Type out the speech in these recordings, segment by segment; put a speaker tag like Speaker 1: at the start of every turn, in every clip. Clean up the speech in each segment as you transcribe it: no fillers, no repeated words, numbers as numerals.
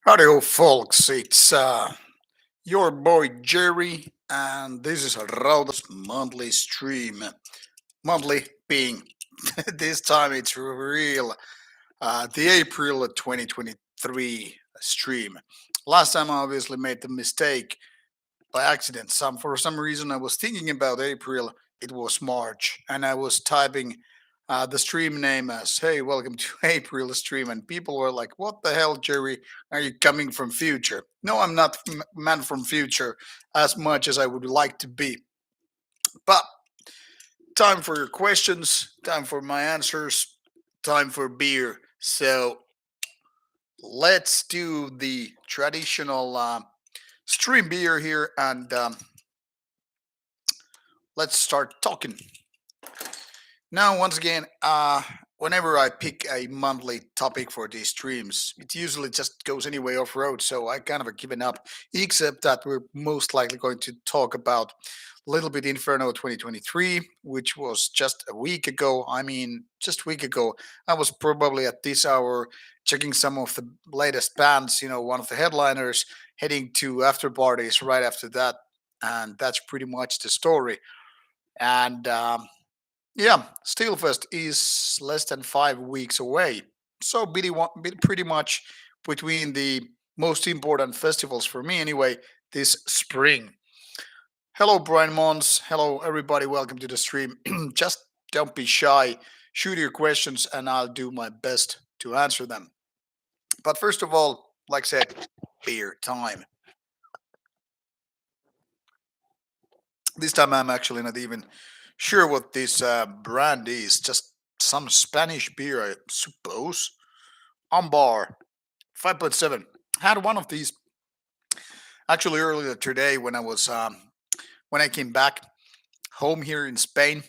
Speaker 1: Howdy, folks. It's your boy Jerry, and this is Rauta's monthly stream. Monthly being this time it's real. The April 2023 stream. Last time I obviously made the mistake by accident. For some reason I was thinking about April. It was March, and I was typing the stream name as "Hey, welcome to April stream," and people were like, "What the hell, Jerry? Are you coming from future?" No, I'm not man from future as much as I would like to be. But time for your questions, time for my answers, time for beer. So let's do the traditional stream beer here, and let's start talking. Now, once again, whenever I pick a monthly topic for these streams, it usually just goes anyway off road. So I kind of have given up, except that we're most likely going to talk about a little bit Inferno 2023, which was just a week ago. I mean, just a week ago, I was probably at this hour checking some of the latest bands, one of the headliners, heading to after parties right after that. And that's pretty much the story. And yeah, Steelfest is less than 5 weeks away. So pretty much between the most important festivals for me anyway this spring. Hello, Brian Mons. Hello, everybody. Welcome to the stream. Just don't be shy. Shoot your questions and I'll do my best to answer them. But first of all, like I said, beer time. This time I'm actually not even sure what this brand is. Just some Spanish beer, I suppose. Ambar 5.7. Had one of these actually earlier today when I came back home here in Spain.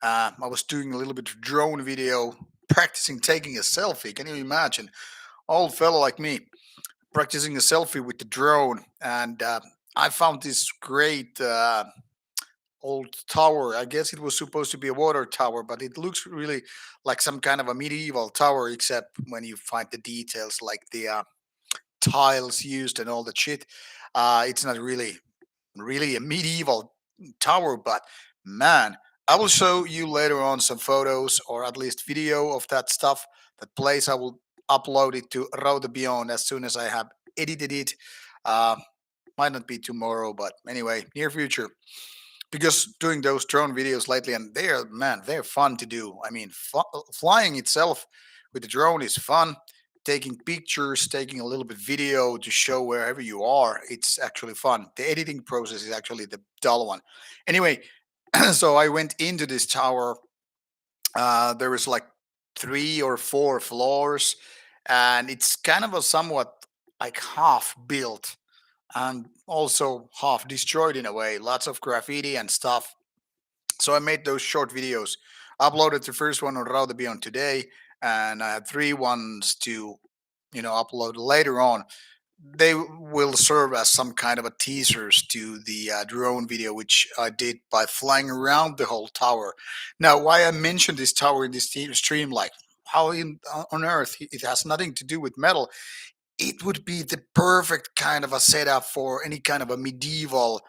Speaker 1: I was doing a little bit of drone video, practicing taking a selfie. Can you imagine? Old fellow like me practicing a selfie with the drone, and I found this great old tower. I guess it was supposed to be a water tower, but it looks really like some kind of a medieval tower, except when you find the details like the tiles used and all that shit. It's not really a medieval tower, but man, I will show you later on some photos or at least video of that stuff. That place I will upload it to Rauta Beyond as soon as I have edited it. Uh, might not be tomorrow, but anyway, near future. Because doing those drone videos lately, and they're fun to do. I mean, flying itself with the drone is fun. Taking pictures, taking a little bit video to show wherever you are, it's actually fun. The editing process is actually the dull one. Anyway, so I went into this tower. There was like 3 or 4 floors, and it's kind of a somewhat like half built and also half destroyed in a way. Lots of graffiti and stuff. So I made those short videos, uploaded the first one on Rauta Beyond today, and I had three ones to, upload later on. They will serve as some kind of a teasers to the drone video, which I did by flying around the whole tower. Now, why I mentioned this tower in this stream, like how on earth it has nothing to do with metal. It would be the perfect kind of a setup for any kind of a medieval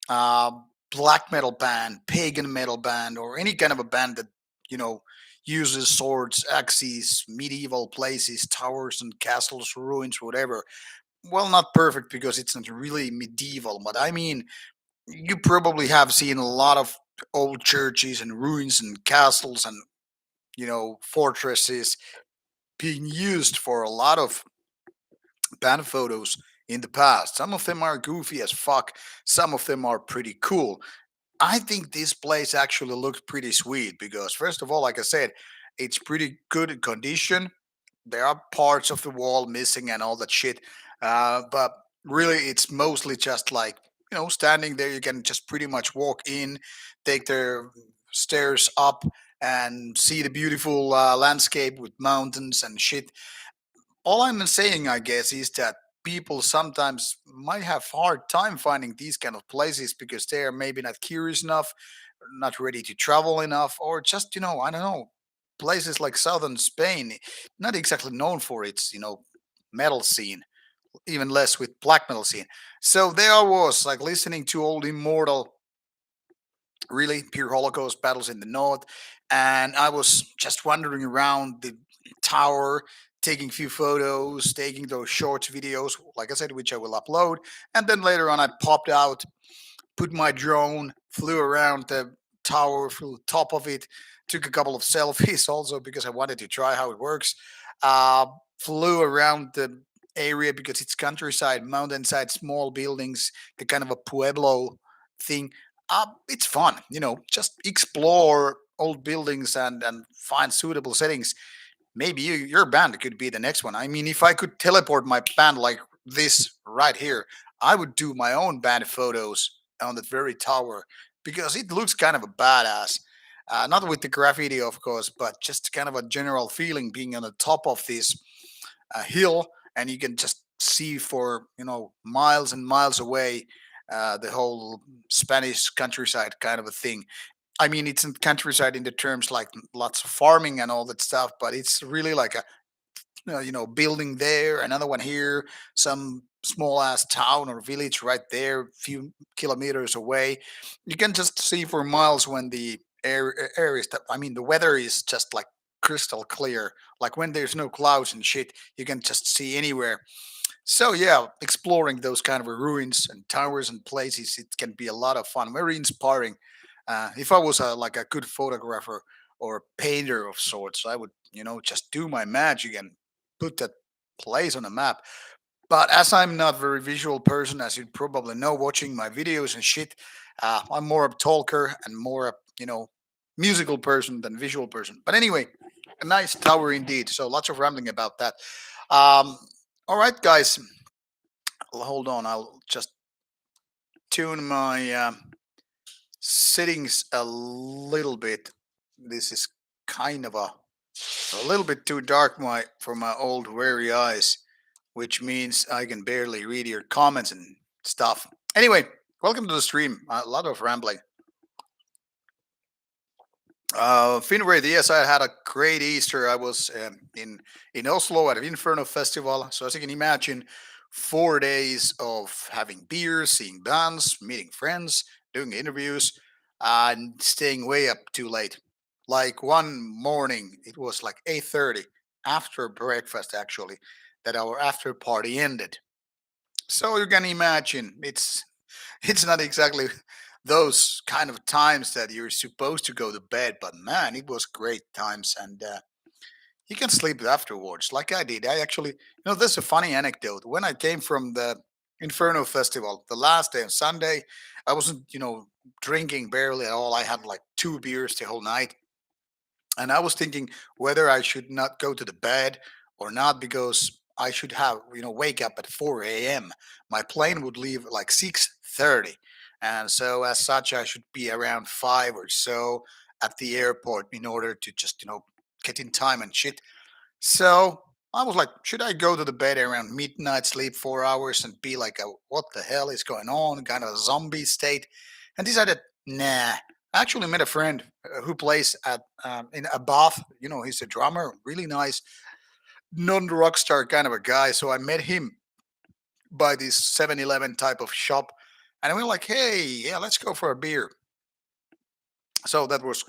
Speaker 1: uh, black metal band, pagan metal band, or any kind of a band that you know uses swords, axes, medieval places, towers and castles, ruins, whatever. Well, not perfect because it's not really medieval, but I mean, you probably have seen a lot of old churches and ruins and castles and fortresses being used for a lot of band photos in the past. Some of them are goofy as fuck. Some of them are pretty cool. I think this place actually looks pretty sweet because, first of all, like I said, it's pretty good condition. There are parts of the wall missing and all that shit, but really, it's mostly just like standing there. You can just pretty much walk in, take the stairs up, and see the beautiful landscape with mountains and shit. All I'm saying, I guess, is that people sometimes might have hard time finding these kind of places because they are maybe not curious enough, not ready to travel enough, or just I don't know, places like southern Spain, not exactly known for its metal scene. even less with black metal scene. So there I was, like listening to old Immortal, really pure Holocaust battles in the north, and I was just wandering around the tower, taking a few photos, taking those short videos, like I said, which I will upload, and then later on I popped out, put my drone, flew around the tower, flew top of it, took a couple of selfies also because I wanted to try how it works. Uh, Flew around the area because it's countryside, mountainside, small buildings, the kind of a pueblo thing. It's fun, just explore old buildings and find suitable settings. Maybe your band could be the next one. I mean, if I could teleport my band like this right here, I would do my own band photos on that very tower because it looks kind of a badass. Not with the graffiti, of course, but just kind of a general feeling being on the top of this hill, and you can just see for miles and miles away the whole Spanish countryside kind of a thing. I mean, it's in countryside in the terms like lots of farming and all that stuff, but it's really like a building there, another one here, some small ass town or village right there, a few kilometers away. You can just see for miles when the air is. I mean, the weather is just like crystal clear. Like when there's no clouds and shit, you can just see anywhere. So yeah, exploring those kind of ruins and towers and places, it can be a lot of fun, very inspiring. If I was like a good photographer or painter of sorts, I would just do my magic and put that place on the map. But as I'm not very visual person, as you probably know, watching my videos and shit, I'm more a talker and more a musical person than visual person. But anyway, a nice tower indeed. So lots of rambling about that. Um, all right, guys, hold on. I'll just tune my settings a little bit. This is kind of a little bit too dark for my old weary eyes, which means I can barely read your comments and stuff. Anyway, welcome to the stream. A lot of rambling. Finraid, yes, I had a great Easter. I was in Oslo at an Inferno festival. So as you can imagine, 4 days of having beers, seeing bands, meeting friends, doing interviews, and staying way up too late. Like one morning, it was like 8:30 after breakfast actually, that our after party ended. So you can imagine it's not exactly those kind of times that you're supposed to go to bed, but man, it was great times, and you can sleep afterwards, like I did. I actually, this is a funny anecdote. When I came from the Inferno festival, the last day on Sunday, I wasn't, drinking barely at all. I had like 2 beers the whole night, and I was thinking whether I should not go to the bed or not because I should have wake up at 4 a.m. My plane would leave like 6:30, and so as such I should be around 5 or so at the airport in order to just get in time and shit. So I was like, should I go to the bed around midnight, sleep 4 hours, and be like, what the hell is going on? Kind of a zombie state. And decided, nah. I actually met a friend who plays at in a bath. He's a drummer, really nice, non rock star kind of a guy. So I met him by this 7-Eleven type of shop. And we were like, hey, yeah, let's go for a beer. So that was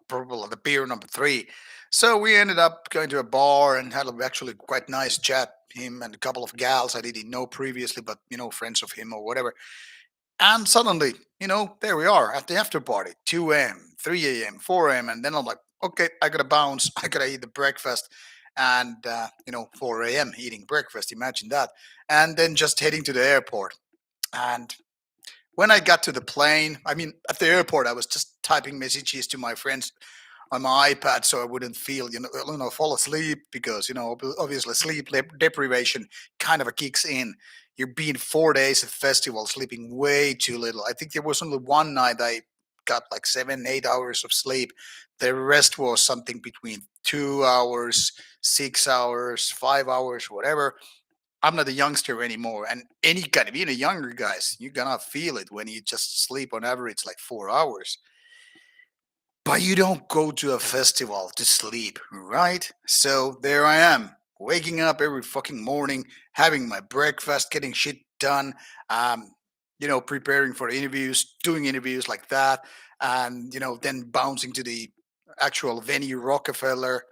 Speaker 1: probably the beer number three. So we ended up going to a bar and had actually quite nice chat. Him and a couple of gals I didn't know previously, but friends of him or whatever. And suddenly, there we are at the after party, 2 a.m., 3 a.m., 4 a.m. And then I'm like, okay, I gotta bounce. I gotta eat the breakfast. And 4 a.m. eating breakfast. Imagine that. And then just heading to the airport. And when I got to the plane, I mean, at the airport, I was just typing messages to my friends on my iPad so I wouldn't feel, fall asleep because, obviously sleep deprivation kind of kicks in. You're being 4 days at festival, sleeping way too little. I think there was only one night I got like 7, 8 hours of sleep. The rest was something between 2 hours, 6 hours, 5 hours, whatever. I'm not a youngster anymore, and any kind of even younger guys, you're gonna feel it when you just sleep on average like 4 hours. But you don't go to a festival to sleep, right? So there I am, waking up every fucking morning, having my breakfast, getting shit done, um, preparing for interviews, doing interviews like that, and then bouncing to the actual venue, Rockefeller,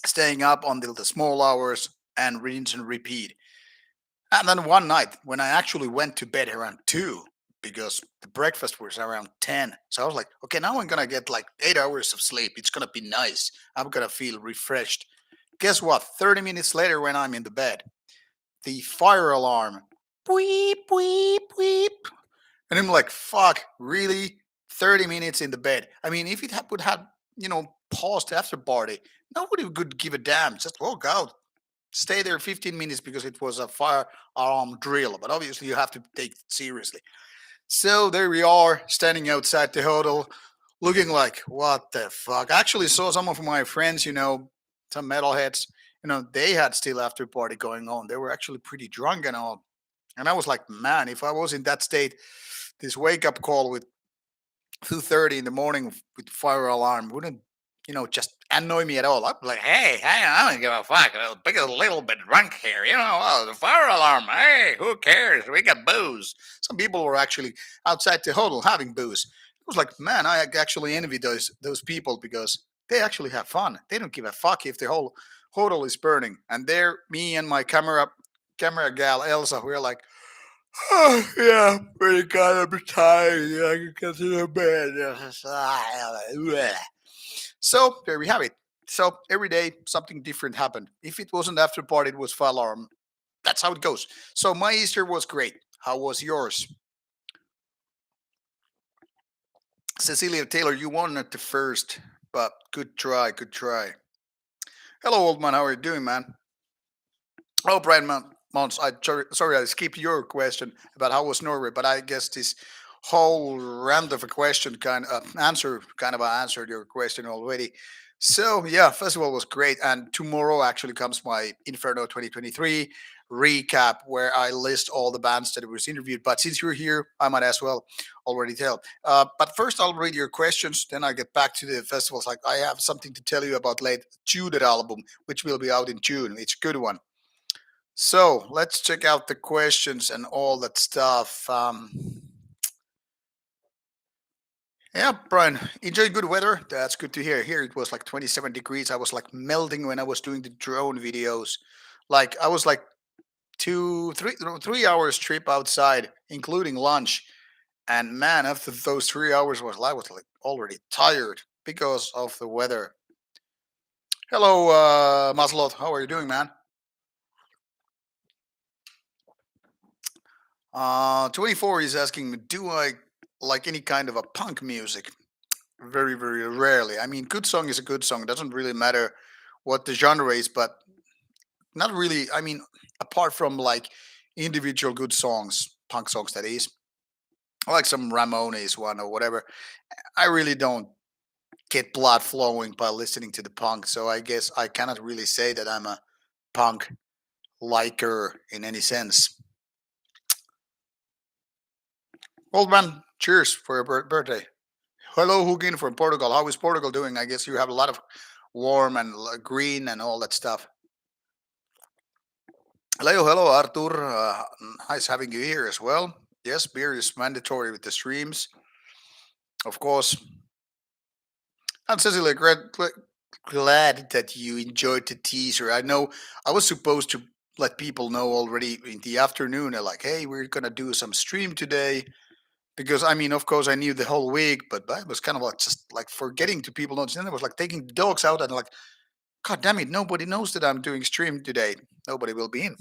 Speaker 1: staying up until the small hours, and rinse and repeat. And then one night when I actually went to bed around 2, because the breakfast was around 10. So I was like, okay, now I'm going to get like 8 hours of sleep. It's going to be nice. I'm going to feel refreshed. Guess what? 30 minutes later, when I'm in the bed, the fire alarm, weep, weep, weep. And I'm like, fuck, really? 30 minutes in the bed. I mean, if it would have, paused after party, nobody would give a damn. Just walk out, stay there 15 minutes because it was a fire alarm drill. But obviously, you have to take it seriously. So there we are, standing outside the hotel, looking like, what the fuck? I actually saw some of my friends, some metalheads, they had still after party going on. They were actually pretty drunk and all. And I was like, man, if I was in that state, this wake up call with 2:30 in the morning with fire alarm wouldn't, just annoy me at all. I'm like, hey, I don't give a fuck. I'll pick a little bit drunk here. Oh, the fire alarm. Hey, who cares? We got booze. Some people were actually outside the hotel having booze. It was like, man, I actually envy those people because they actually have fun. They don't give a fuck if the whole hotel is burning. And there, me and my camera gal Elsa, we're like, oh, yeah, pretty kind of tired. Yeah, I can get to the bed. So there we have it. So every day something different happened. If it wasn't after party, it was fire alarm. That's how it goes. So my Easter was great. How was yours? Cecilia Taylor, you won at the first, but good try, good try. Hello, old man. How are you doing, man? Oh, Brian Mons, sorry, I skipped your question about how was Norway, but I guess this whole round of a question kind of answered your question already. So yeah, festival was great, and tomorrow actually comes my Inferno 2023 recap where I list all the bands that was interviewed. But since you're here, I might as well already tell. But first, I'll read your questions, then I get back to the festivals. Like I have something to tell you about late Tudor album, which will be out in June. It's a good one. So let's check out the questions and all that stuff. Yeah, Brian, enjoy good weather. That's good to hear. Here it was like 27 degrees. I was like melting when I was doing the drone videos. Like I was like 3 hours trip outside, including lunch. And man, after those 3 hours I was like already tired because of the weather. Hello, Maslot. How are you doing, man? 24 is asking me, do I like any kind of a punk music? Very, very rarely. I mean, good song is a good song. It doesn't really matter what the genre is, but not really. I mean, apart from like individual good songs, punk songs, that is, like some Ramones one or whatever, I really don't get blood flowing by listening to the punk. So I guess I cannot really say that I'm a punk liker in any sense. Old man, cheers for your birthday. Hello, Hugin from Portugal. How is Portugal doing? I guess you have a lot of warm and green and all that stuff. Hello, Artur. Nice having you here as well. Yes, beer is mandatory with the streams, of course. And Cecilia, glad that you enjoyed the teaser. I know I was supposed to let people know already in the afternoon, like, hey, we're gonna do some stream today. Because I mean, of course, I knew the whole week, but I was kind of like just like forgetting to people. Notice. Then I was like taking the dogs out and like, God damn it, nobody knows that I'm doing stream today. Nobody will be in.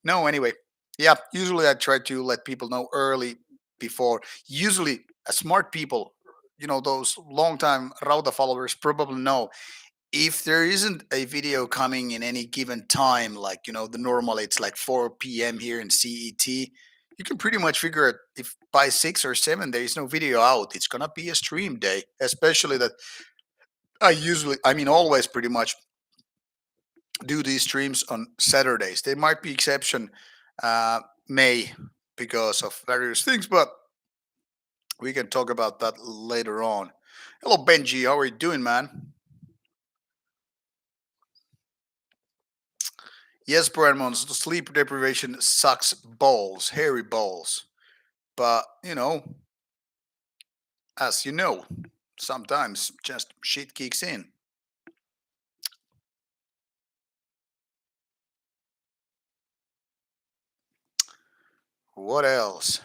Speaker 1: No, anyway, yeah. Usually I try to let people know early before. Usually, smart people, those long time Rauta followers probably know if there isn't a video coming in any given time, like the normal, it's like 4 p.m. here in CET. You can pretty much figure it if by 6 or 7 there is no video out, it's gonna be a stream day. Especially that I mean, always pretty much do these streams on Saturdays. There might be exception, May, because of various things, but we can talk about that later on. Hello, Benji. How are you doing, man? Yes, Brandmons, sleep deprivation sucks balls, hairy balls. But, as you know, sometimes just shit kicks in. What else?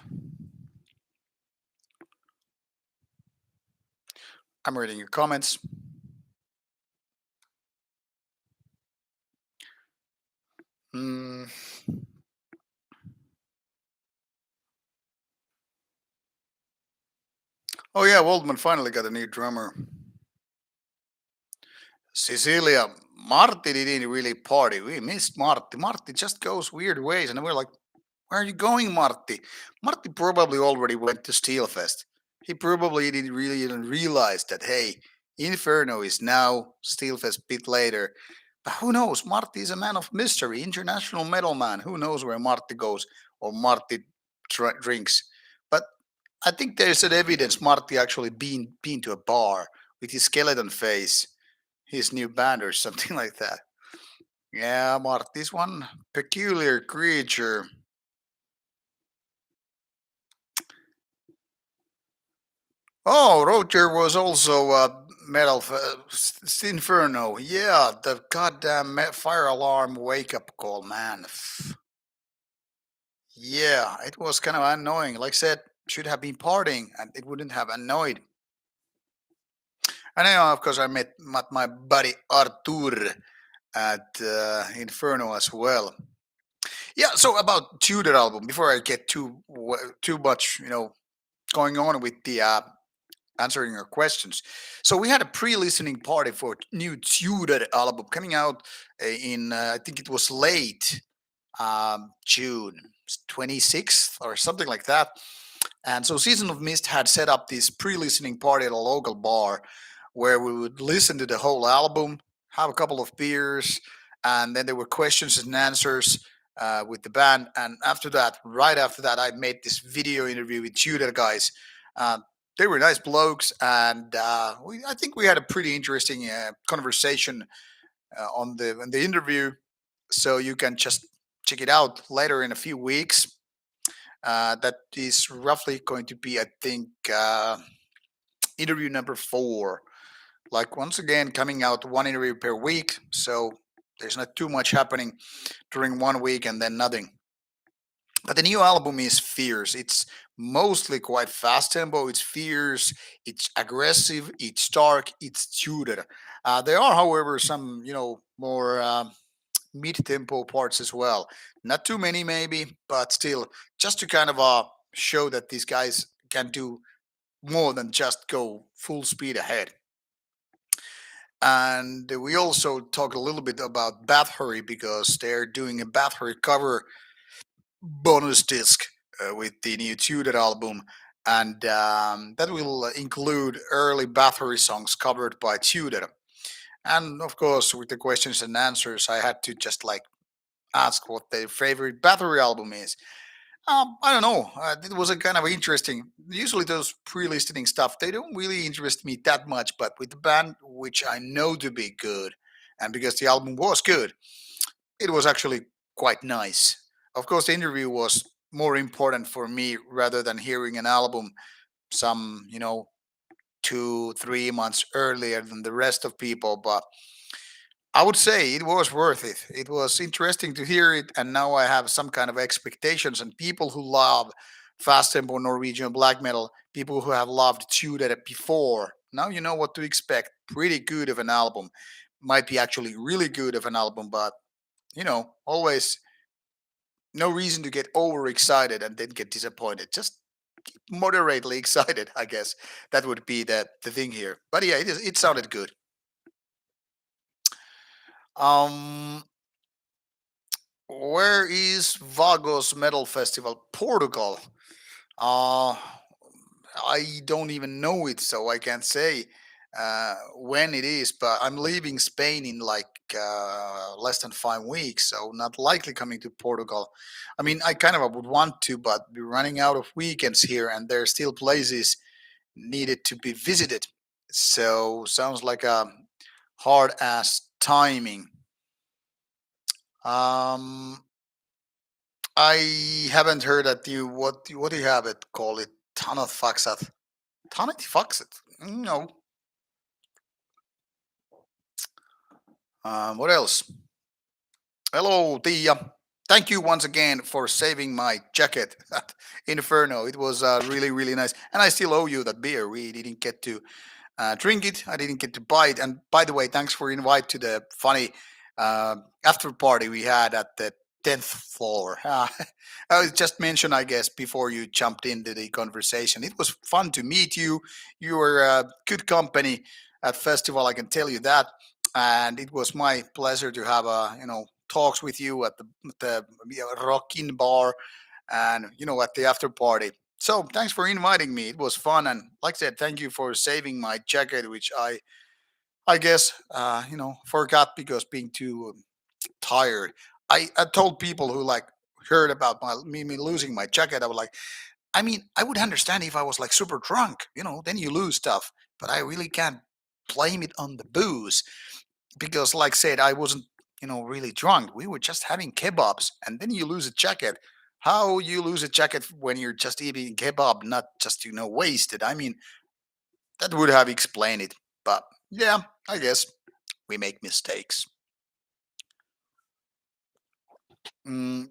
Speaker 1: I'm reading your comments. Hmm. Oh, yeah, Waldman finally got a new drummer. Cecilia, Marty didn't really party. We missed Marty. Marty just goes weird ways. And we're like, where are you going, Marty? Marty probably already went to Steelfest. He probably didn't really even realize that, hey, Inferno is now Steelfest bit later. But who knows? Marty is a man of mystery, international metal man. Who knows where Marty goes or Marty drinks? But I think there's an evidence Marty actually been to a bar with his skeleton face, his new band or something like that. Yeah, Marty's one peculiar creature. Oh, Roger was also metal Inferno. Yeah, the goddamn fire alarm wake up call, man. Yeah, it was kind of annoying. Like I said, should have been partying, and it wouldn't have annoyed. And of course, I met my buddy Artur at Inferno as well. Yeah. So about Tudor album, before I get too much, going on with the answering your questions. So we had a pre-listening party for new Tudor album coming out in I think it was late June 26th or something like that. And so Season of Mist had set up this pre-listening party at a local bar where we would listen to the whole album, have a couple of beers, and then there were questions and answers with the band. And after that, right after that, I made this video interview with Tudor guys. Uh, they were nice blokes, and I think we had a pretty interesting conversation on the interview. So you can just check it out later in a few weeks. That is roughly going to be, I think, interview number 4. Like once again, coming out one interview per week, so there's not too much happening during one week and then nothing. But the new album is fierce. It's mostly quite fast tempo. It's fierce. It's aggressive. It's dark. It's Tudor. There are, however, some more mid-tempo parts as well. Not too many, maybe, but still, just to kind of show that these guys can do more than just go full speed ahead. And we also talked a little bit about Bathory because they're doing a Bathory cover bonus disc with the new Tudor album. And that will include early Bathory songs covered by Tudor. And of course, with the questions and answers, I had to just like ask what their favorite Bathory album is. I don't know. It was a kind of interesting. Usually, those pre-listening stuff they don't really interest me that much. But with the band, which I know to be good, and because the album was good, it was actually quite nice. Of course, the interview was more important for me rather than hearing an album some 2 3 months earlier than the rest of people. But I would say it was worth it. It was interesting to hear it, and now I have some kind of expectations. And people who love fast tempo Norwegian black metal, people who have loved Tudor before, now you know what to expect. Pretty good of an album. Might be actually really good of an album, but always no reason to get overexcited and then get disappointed. Just moderately excited, I guess. That would be the thing here. But yeah, it sounded good. Um, Where is Vagos Metal Festival? Portugal. Uh, I don't even know it, so I can't say when it is. But I'm leaving Spain in like less than 5 weeks, so not likely coming to Portugal. I mean, I kind of would want to, but we're running out of weekends here, and there are still places needed to be visited. So sounds like a hard ass timing. Um, I haven't heard that you what do you have it call it? Ton of Faxat. Ton of Faxat. No. What else? Hello, Tia. Thank you once again for saving my jacket at Inferno. It was really, really nice. And I still owe you that beer. We didn't get to drink it. I didn't get to buy it. And by the way, thanks for invite to the funny after party we had at the 10th floor. I was just mentioned, I guess, before you jumped into the conversation. It was fun to meet you. You were good company at festival. I can tell you that. And it was my pleasure to have talks with you at the rockin bar and at the after party. So thanks for inviting me. It was fun, and like I said, thank you for saving my jacket, which I guess forgot because being too tired. I told people who like heard about me losing my jacket. I was like, I mean, I would understand if I was like super drunk, then you lose stuff, but I really can't blame it on the booze because, like I said, I wasn't really drunk. We were just having kebabs, and then you lose a jacket. How you lose a jacket when you're just eating kebab, not just wasted? I mean, that would have explained it. But yeah, I guess we make mistakes. Mm,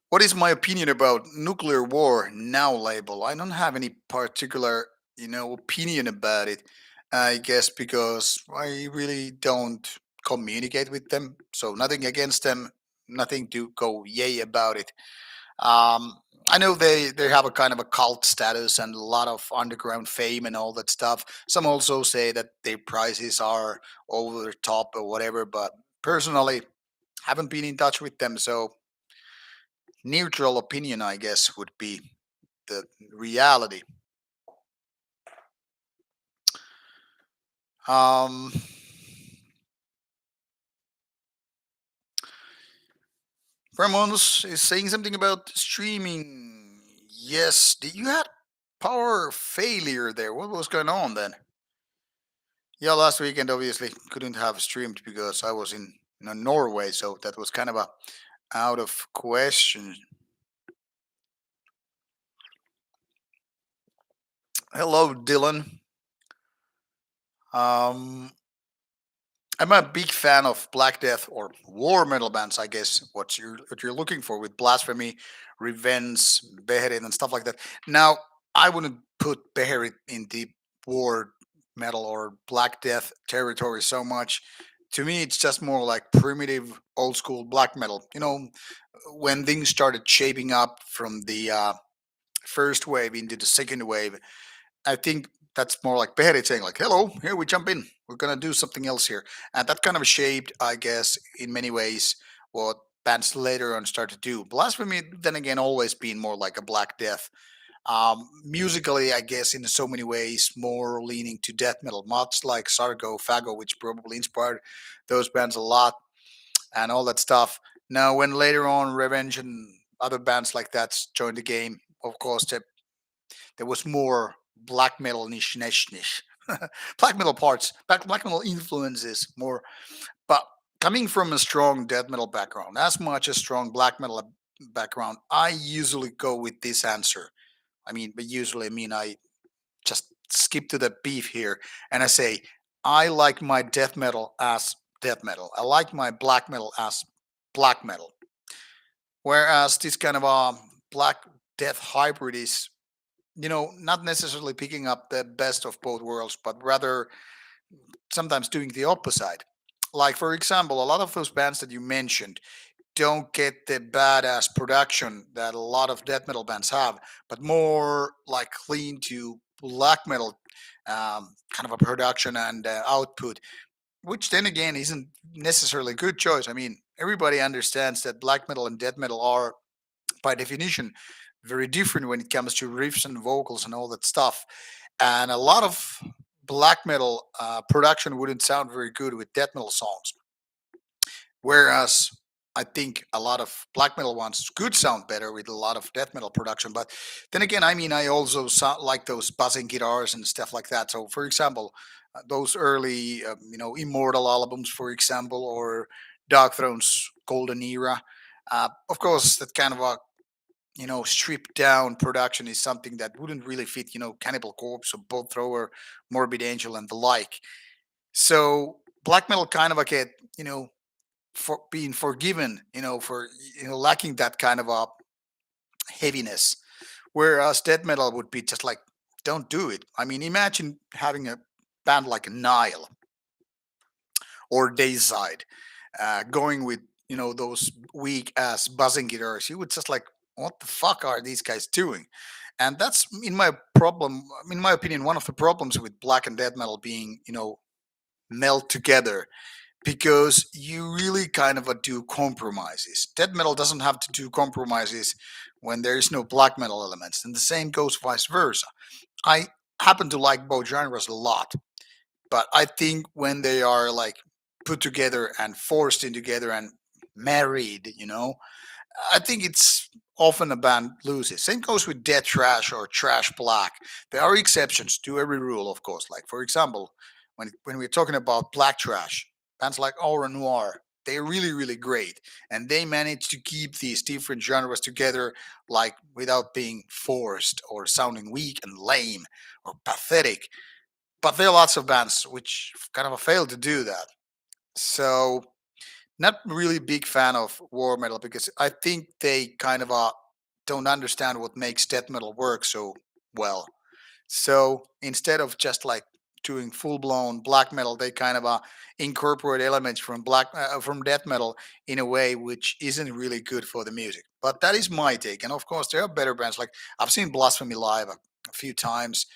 Speaker 1: what is my opinion about nuclear war now label? I don't have any particular opinion about it. I guess because I really don't communicate with them, so nothing against them, nothing to go yay about it. Um, I know they have a kind of a cult status and a lot of underground fame and all that stuff. Some also say that their prices are over the top or whatever, but personally, haven't been in touch with them, so neutral opinion, I guess, would be the reality. Um, Ramones is saying something about streaming. Yes, you had power failure there. What was going on then? Yeah, last weekend obviously couldn't have streamed because I was in Norway, so that was kind of a out of question. Hello, Dylan. Um, I'm a big fan of Black Death or war metal bands. I guess what you're looking for with Blasphemy, Revenge, Beheaded, and stuff like that. Now, I wouldn't put Beheaded in the war metal or Black Death territory so much. To me, it's just more like primitive, old school black metal. When things started shaping up from the first wave into the second wave, I think that's more like Beheaded saying like, "Hello, here we jump in. We're gonna do something else here," and that kind of shaped, I guess, in many ways what bands later on start to do. Blasphemy, then again, always been more like a Black Death. Musically, I guess, in so many ways, more leaning to death metal, much like Sargo, Fago, which probably inspired those bands a lot and all that stuff. Now, when later on Revenge and other bands like that joined the game, of course, there was more black metal niche, black metal parts, black metal influences more. But coming from a strong death metal background, as much as strong black metal background, I usually go with this answer. I mean, but usually, I mean, I just skip to the beef here and I say, I like my death metal as death metal. I like my black metal as black metal. Whereas this kind of black death hybrid is not necessarily picking up the best of both worlds, but rather sometimes doing the opposite. Like, for example, a lot of those bands that you mentioned don't get the badass production that a lot of death metal bands have, but more like clean to black metal kind of a production and output, which then again isn't necessarily a good choice. I mean, everybody understands that black metal and death metal are, by definition, very different when it comes to riffs and vocals and all that stuff. And a lot of black metal production wouldn't sound very good with death metal songs, whereas I think a lot of black metal ones could sound better with a lot of death metal production. But then again, I mean, I also like those buzzing guitars and stuff like that. So, for example, those early, Immortal albums, for example, or Dark Throne's Golden Era. Of course, that kind of a stripped down production is something that wouldn't really fit, Cannibal Corpse or Bolt Thrower, Morbid Angel, and the like. So black metal kind of like get, for being forgiven, for lacking that kind of a heaviness, whereas death metal would be just like, don't do it. I mean, imagine having a band like Nile or Dayside going with those weak ass buzzing guitars. You would just like, what the fuck are these guys doing? And that's in my opinion, one of the problems with black and death metal being meld together, because you really kind of do compromises. Death metal doesn't have to do compromises when there is no black metal elements, and the same goes vice versa. I happen to like both genres a lot, but I think when they are like put together and forced in together and married, I think it's often a band loses. Same goes with death trash or trash black. There are exceptions to every rule, of course. Like for example, when we're talking about black trash, bands like Aura Noir, they're really really great, and they manage to keep these different genres together, like without being forced or sounding weak and lame or pathetic. But there are lots of bands which kind of fail to do that. So not really big fan of war metal, because I think they kind of don't understand what makes death metal work so well. So instead of just like doing full blown black metal, they kind of incorporate elements from death metal in a way which isn't really good for the music. But that is my take, and of course there are better bands. Like I've seen Blasphemy live a few times,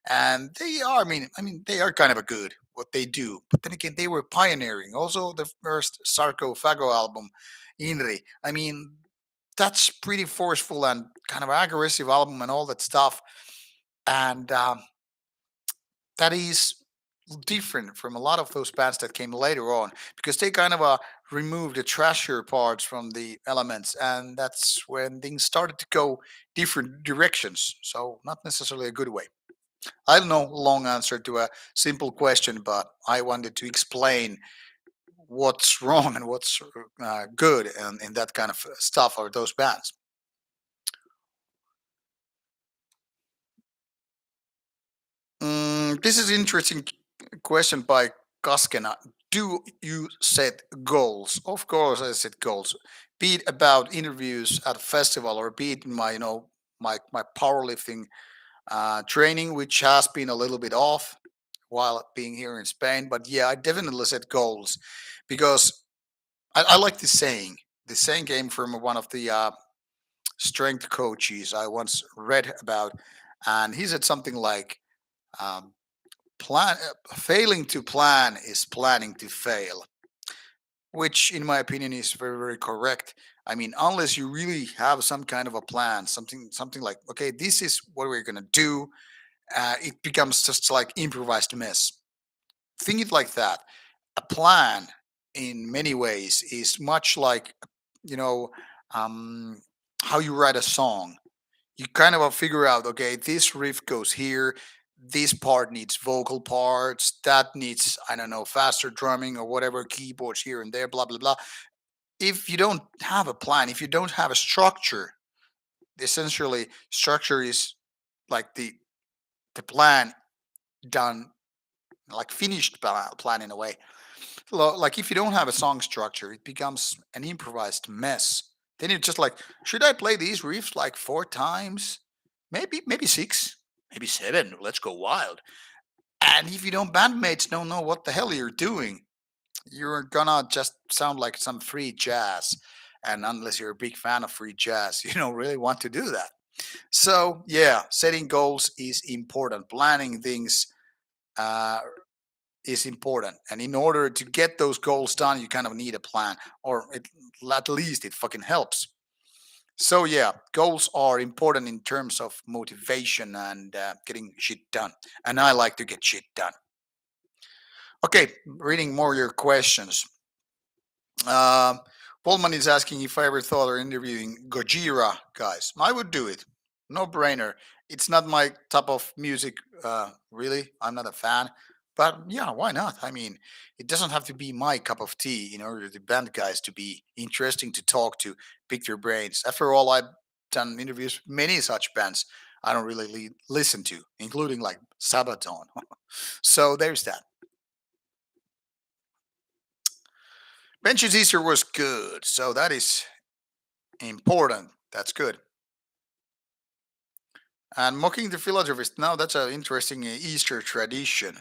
Speaker 1: and they are. I mean they are kind of a good what they do. But then again, they were pioneering. Also, the first Sarcophago album, Inri. I mean, that's pretty forceful and kind of aggressive album and all that stuff. And that is different from a lot of those bands that came later on, because they kind of removed the trashier parts from the elements, and that's when things started to go different directions. So not necessarily a good way. I don't know, long answer to a simple question, but I wanted to explain what's wrong and what's good in that kind of stuff or those bands. This is interesting question by Kaskena. Do you set goals? Of course, I set goals. Be it about interviews at a festival, or be it my, my powerlifting training, which has been a little bit off while being here in Spain. But yeah, I definitely set goals, because I like the saying. The saying came from one of the strength coaches I once read about, and he said something like, um, "Plan failing to plan is planning to fail," which, in my opinion, is very very correct. I mean, unless you really have some kind of a plan, something like, okay, this is what we're gonna do, it becomes just like improvised mess. Think it like that. A plan, in many ways, is much like, you know um, how you write a song. You kind of figure out, okay, this riff goes here, this part needs vocal parts, that needs, I don't know, faster drumming or whatever, keyboards here and there, blah blah blah. If you don't have a plan, if you don't have a structure, essentially structure is like the plan done, like finished plan in a way. Like if you don't have a song structure, it becomes an improvised mess. Then you're just like, should I play these riffs like 4 times? Maybe six, maybe seven. Let's go wild. And if you don't, bandmates don't know what the hell you're doing. You're gonna just sound like some free jazz. And unless you're a big fan of free jazz, you don't really want to do that. So yeah, setting goals is important. Planning things uh, is important. And in order to get those goals done, you kind of need a plan, or at least it fucking helps. So yeah, goals are important in terms of motivation and getting shit done. And I like to get shit done. Okay, reading more of your questions. Um, Pullman is asking if I ever thought of interviewing Gojira guys. I would do it. No brainer. It's not my type of music, really. I'm not a fan. But yeah, why not? I mean, it doesn't have to be my cup of tea in order the band guys to be interesting to talk to, pick their brains. After all, I've done interviews with many such bands I don't really listen to, including like Sabaton. So there's that. Bench's Easter was good, so that is important. That's good. And mocking the philanthropist. Now that's an interesting Easter tradition.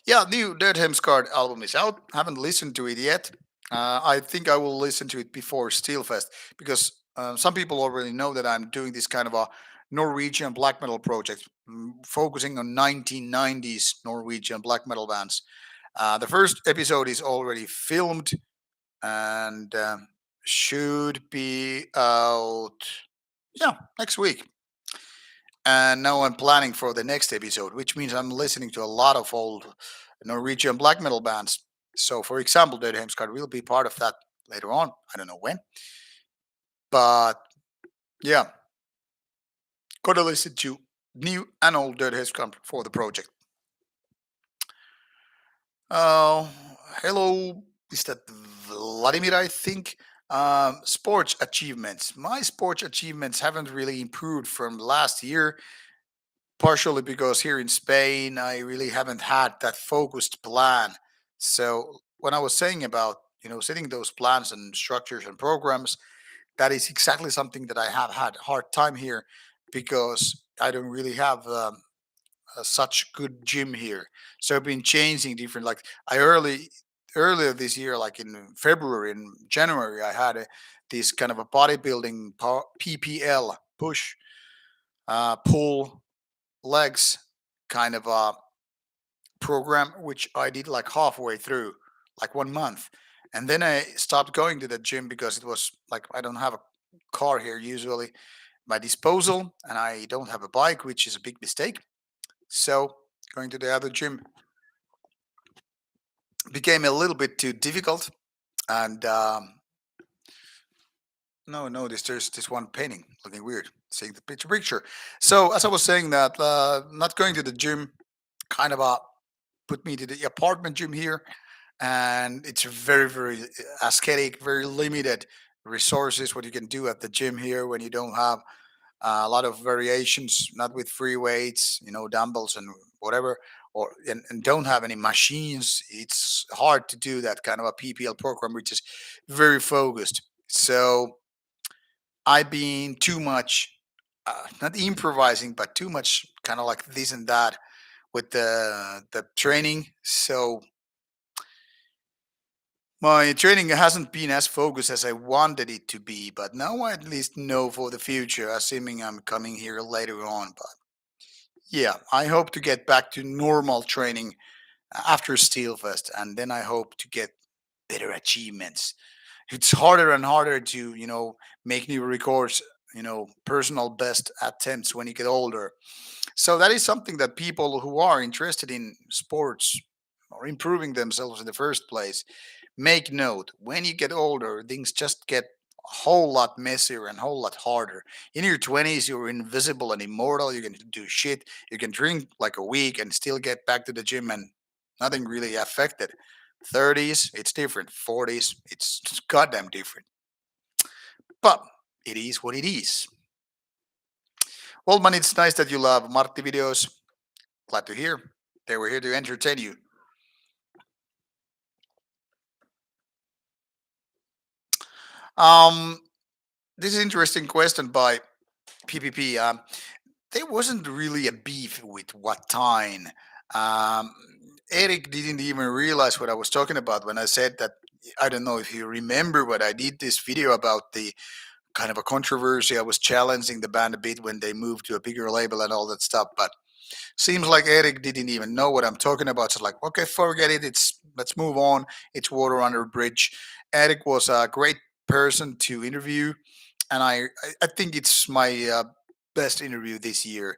Speaker 1: Yeah, new Dead Card album is out. Haven't listened to it yet. I think I will listen to it before Steelfest because some people already know that I'm doing this kind of a Norwegian black metal project, focusing on 1990s Norwegian black metal bands. The first episode is already filmed and should be out, yeah, next week. And now I'm planning for the next episode, which means I'm listening to a lot of old Norwegian black metal bands. So, for example, Dead Card will be part of that later on. I don't know when, but yeah, gotta listen to new and old Dead Card for the project. Oh, hello, is that Vladimir? I think. Sports achievements. My sports achievements haven't really improved from last year, partially because here in Spain, I really haven't had that focused plan. So when I was saying about setting those plans and structures and programs, that is exactly something that I have had a hard time here because I don't really have such good gym here. So I've been changing different. Like I earlier this year, like in February and January, I had this kind of a bodybuilding PPL push pull legs kind of a program, which I did like halfway through, like 1 month. And then I stopped going to the gym because it was like I don't have a car here usually at my disposal, and I don't have a bike, which is a big mistake. So going to the other gym became a little bit too difficult. And no, no, there's this one painting looking weird, seeing the picture. So as I was saying that not going to the gym kind of put me to the apartment gym here, and it's very aesthetic, very limited resources what you can do at the gym here when you don't have a lot of variations, not with free weights, dumbbells and whatever, and don't have any machines. It's hard to do that kind of a PPL program, which is very focused. So I've been too much, not improvising, but too much kind of like this and that with the training. So my training hasn't been as focused as I wanted it to be, but now I at least know for the future, assuming I'm coming here later on. But yeah, I hope to get back to normal training after Steelfest, and then I hope to get better achievements. It's harder and harder to, make new records, personal best attempts when you get older. So that is something that people who are interested in sports or improving themselves in the first place make note. When you get older, things just get a whole lot messier and a whole lot harder. In your 20s, you're invisible and immortal. You can do shit. You can drink like a week and still get back to the gym and nothing really affected. 30s, it's different. 40s, it's just goddamn different. But it is what it is. Well, man, it's nice that you love Marty videos. Glad to hear. They were here to entertain you. Um, this is interesting question by PPP. There wasn't really a beef with what time. Um, Eric didn't even realize what I was talking about when I said that. I don't know if you remember, but I did this video about the kind of a controversy. I was challenging the band a bit when they moved to a bigger label and all that stuff. But seems like Eric didn't even know what I'm talking about. So like, okay, forget it. Let's move on. It's water under a bridge. Eric was a great person to interview, and I think it's my best interview this year.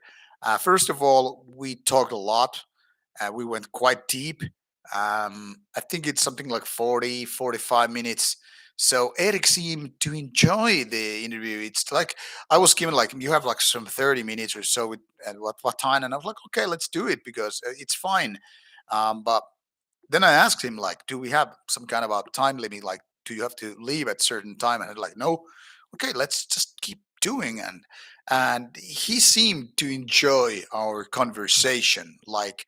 Speaker 1: First of all, we talked a lot. We went quite deep. I think it's something like 40, 45 minutes. So Eric seemed to enjoy the interview. It's like I was given like you have like some 30 minutes or so at what time, and I was like, okay, let's do it because it's fine. But then I asked him like, do we have some kind of a time limit? Like, do you have to leave at certain time? And he's like, no. Okay, let's just keep doing. And he seemed to enjoy our conversation. Like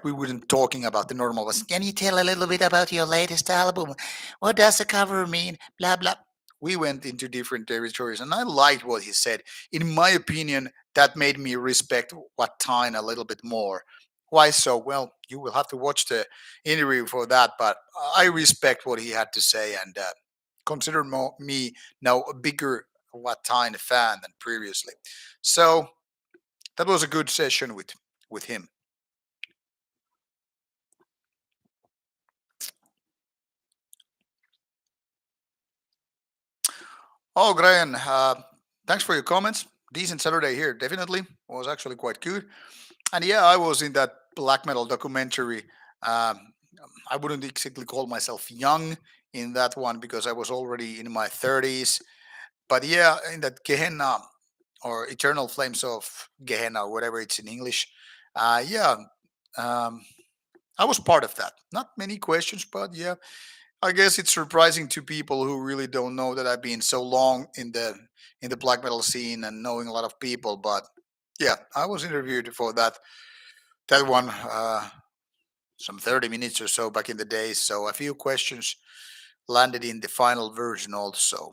Speaker 1: we weren't talking about the normal was, can you tell a little bit about your latest album? What does the cover mean? Blah blah. We went into different territories and I liked what he said. In my opinion, that made me respect what time a little bit more. Why so? Well, you will have to watch the interview for that, but I respect what he had to say and consider me now a bigger what time fan than previously. So that was a good session with him. Oh, Brian, thanks for your comments. Decent Saturday here, definitely. Was actually quite good. And yeah, I was in that black metal documentary. Um, I wouldn't exactly call myself young in that one because I was already in my 30s. But yeah, in that Gehenna or Eternal Flames of Gehenna or whatever it's in English. Yeah, um, I was part of that. Not many questions, but yeah, I guess it's surprising to people who really don't know that I've been so long in the black metal scene and knowing a lot of people. But yeah, I was interviewed for that one some 30 minutes or so back in the day. So a few questions landed in the final version also.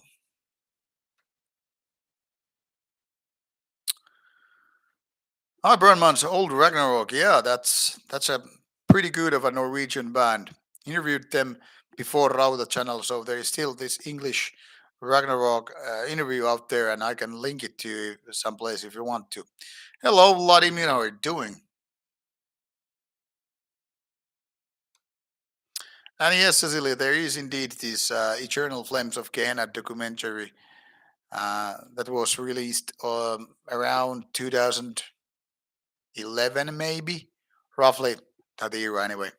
Speaker 1: Ah, Burnman's old Ragnarok. Yeah, that's a pretty good of a Norwegian band. Interviewed them before Rauta channel, so there is still this English Ragnarok interview out there, and I can link it to you someplace if you want to. Hello, Vladimir. How are you doing? And yes, Cecilia, there is indeed this Eternal Flames of Gehenna documentary that was released around 2011, maybe, roughly that year anyway.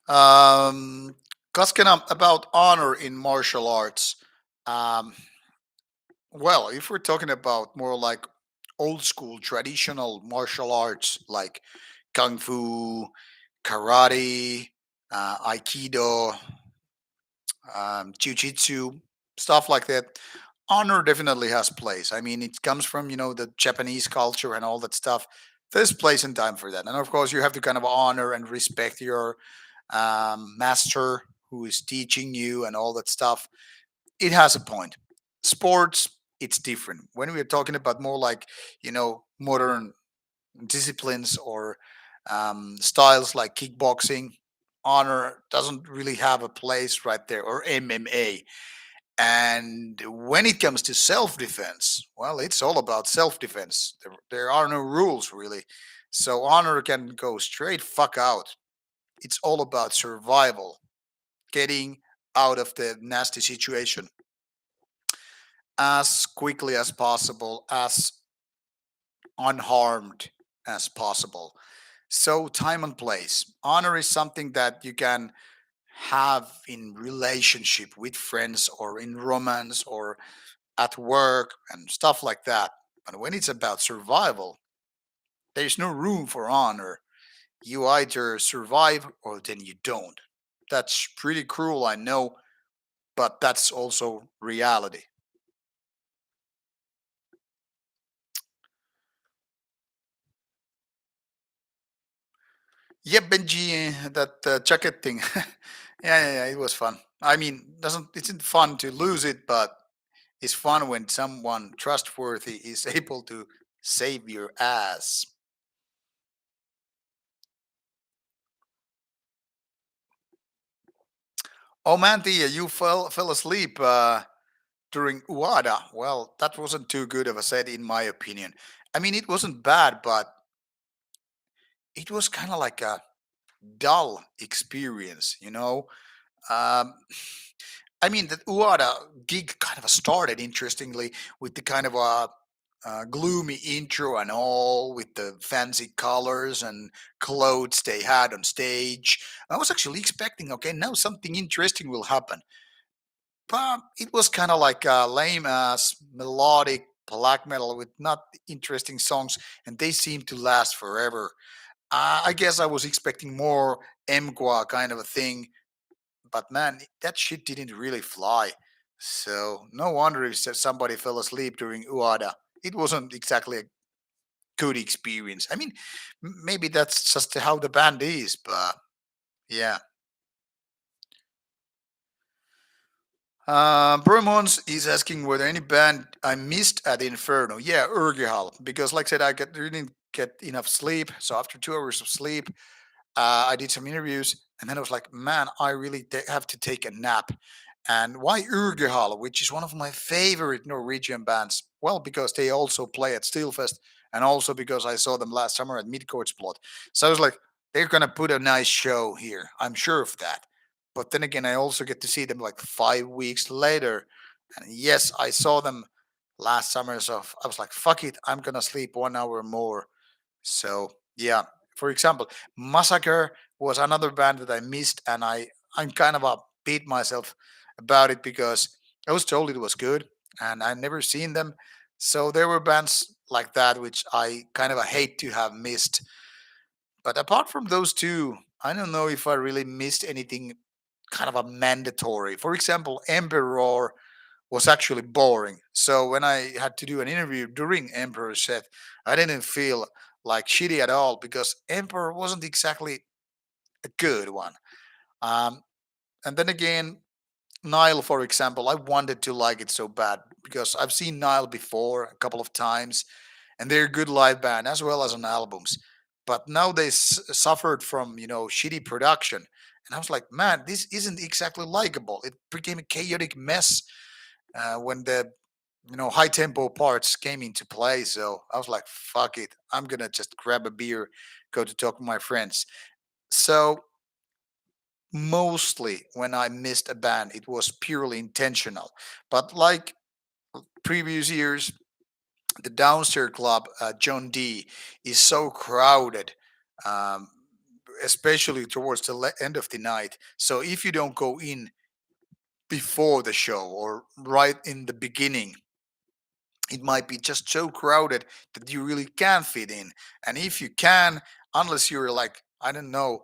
Speaker 1: Um, Koskinen, about honor in martial arts. Um, well, if we're talking about more like old school traditional martial arts like kung fu, karate, aikido, jiu-jitsu, stuff like that, honor definitely has place. I mean, it comes from the Japanese culture and all that stuff. There's place and time for that, and of course, you have to kind of honor and respect your master who is teaching you and all that stuff. It has a point. Sports, it's different. When we are talking about more like modern disciplines or styles like kickboxing, honor doesn't really have a place right there, or MMA. And when it comes to self defense, well, it's all about self defense. There are no rules really. So honor can go straight fuck out. It's all about survival, getting out of the nasty situation as quickly as possible, as unharmed as possible. So, time and place. Honor is something that you can have in relationship with friends or in romance or at work and stuff like that. But when it's about survival, there's no room for honor. You either survive or then you don't. That's pretty cruel, I know, but that's also reality. Yeah, Benji, that jacket thing. Yeah, it was fun. I mean, doesn't isn't fun to lose it, but it's fun when someone trustworthy is able to save your ass. Oh man, Tia, you fell asleep during Uada. Well, that wasn't too good of a set, in my opinion. I mean, it wasn't bad, but it was kind of like a dull experience, you know. Um, I mean, the Uada gig kind of started interestingly with the kind of gloomy intro and all with the fancy colors and clothes they had on stage. I was actually expecting, okay, now something interesting will happen. But it was kind of like a lame ass melodic black metal with not interesting songs, and they seemed to last forever. I guess I was expecting more MGWA kind of a thing, but man, that shit didn't really fly. So no wonder if somebody fell asleep during Uada. It wasn't exactly a good experience. I mean, maybe that's just how the band is, but yeah. Bremons is asking were there any band I missed at Inferno? Yeah, Urgihal. Because like I said, didn't get enough sleep. So after 2 hours of sleep, I did some interviews, and then I was like, man, I really have to take a nap. And why Urgehal, which is one of my favorite Norwegian bands? Well, because they also play at Steelfest, and also because I saw them last summer at Midgårdsblot. So I was like, they're gonna put a nice show here. I'm sure of that. But then again, I also get to see them like 5 weeks later. And yes, I saw them last summer. So I was like, fuck it, I'm gonna sleep 1 hour more. So yeah, for example, Massacre was another band that I missed, and I'm kind of beat myself about it because I was told it was good, and I never seen them. So there were bands like that which I kind of hate to have missed. But apart from those two, I don't know if I really missed anything kind of a mandatory. For example, Emperor was actually boring. So when I had to do an interview during Emperor's set, I didn't feel like shitty at all because Emperor wasn't exactly a good one. Um, and then again, Nile, for example, I wanted to like it so bad because I've seen Nile before a couple of times, and they're a good live band as well as on albums. But now they suffered from shitty production, and I was like, man, this isn't exactly likable. It became a chaotic mess when the high tempo parts came into play. So I was like, fuck it, I'm gonna just grab a beer, go to talk to my friends. So mostly when I missed a band, it was purely intentional. But like previous years, the downstairs club, John D, is so crowded. Um, Especially towards the end of the night. So if you don't go in before the show or right in the beginning, it might be just so crowded that you really can't fit in. And if you can, unless you're like, I don't know,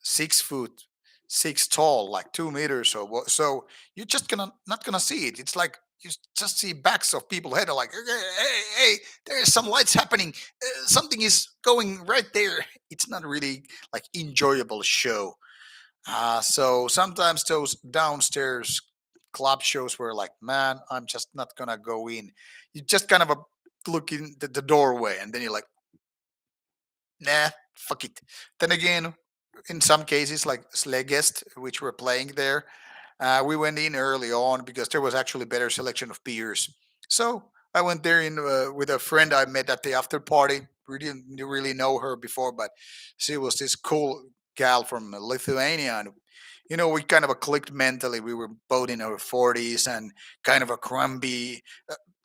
Speaker 1: 6 foot six tall, like 2 meters or what, so you're just gonna not gonna see it. It's like you just see backs of people head are like, hey, there's some lights happening. Something is going right there. It's not really like enjoyable show. So sometimes those downstairs club shows were like, man, I'm just not gonna go in. You just kind of look in the doorway, and then you're like, nah, fuck it. Then again, in some cases, like Slegest, which were playing there, we went in early on because there was actually better selection of beers. So I went there in with a friend I met at the after party. We didn't really know her before, but she was this cool gal from Lithuania, and we kind of clicked mentally. We were both in our 40s and kind of a crumbly.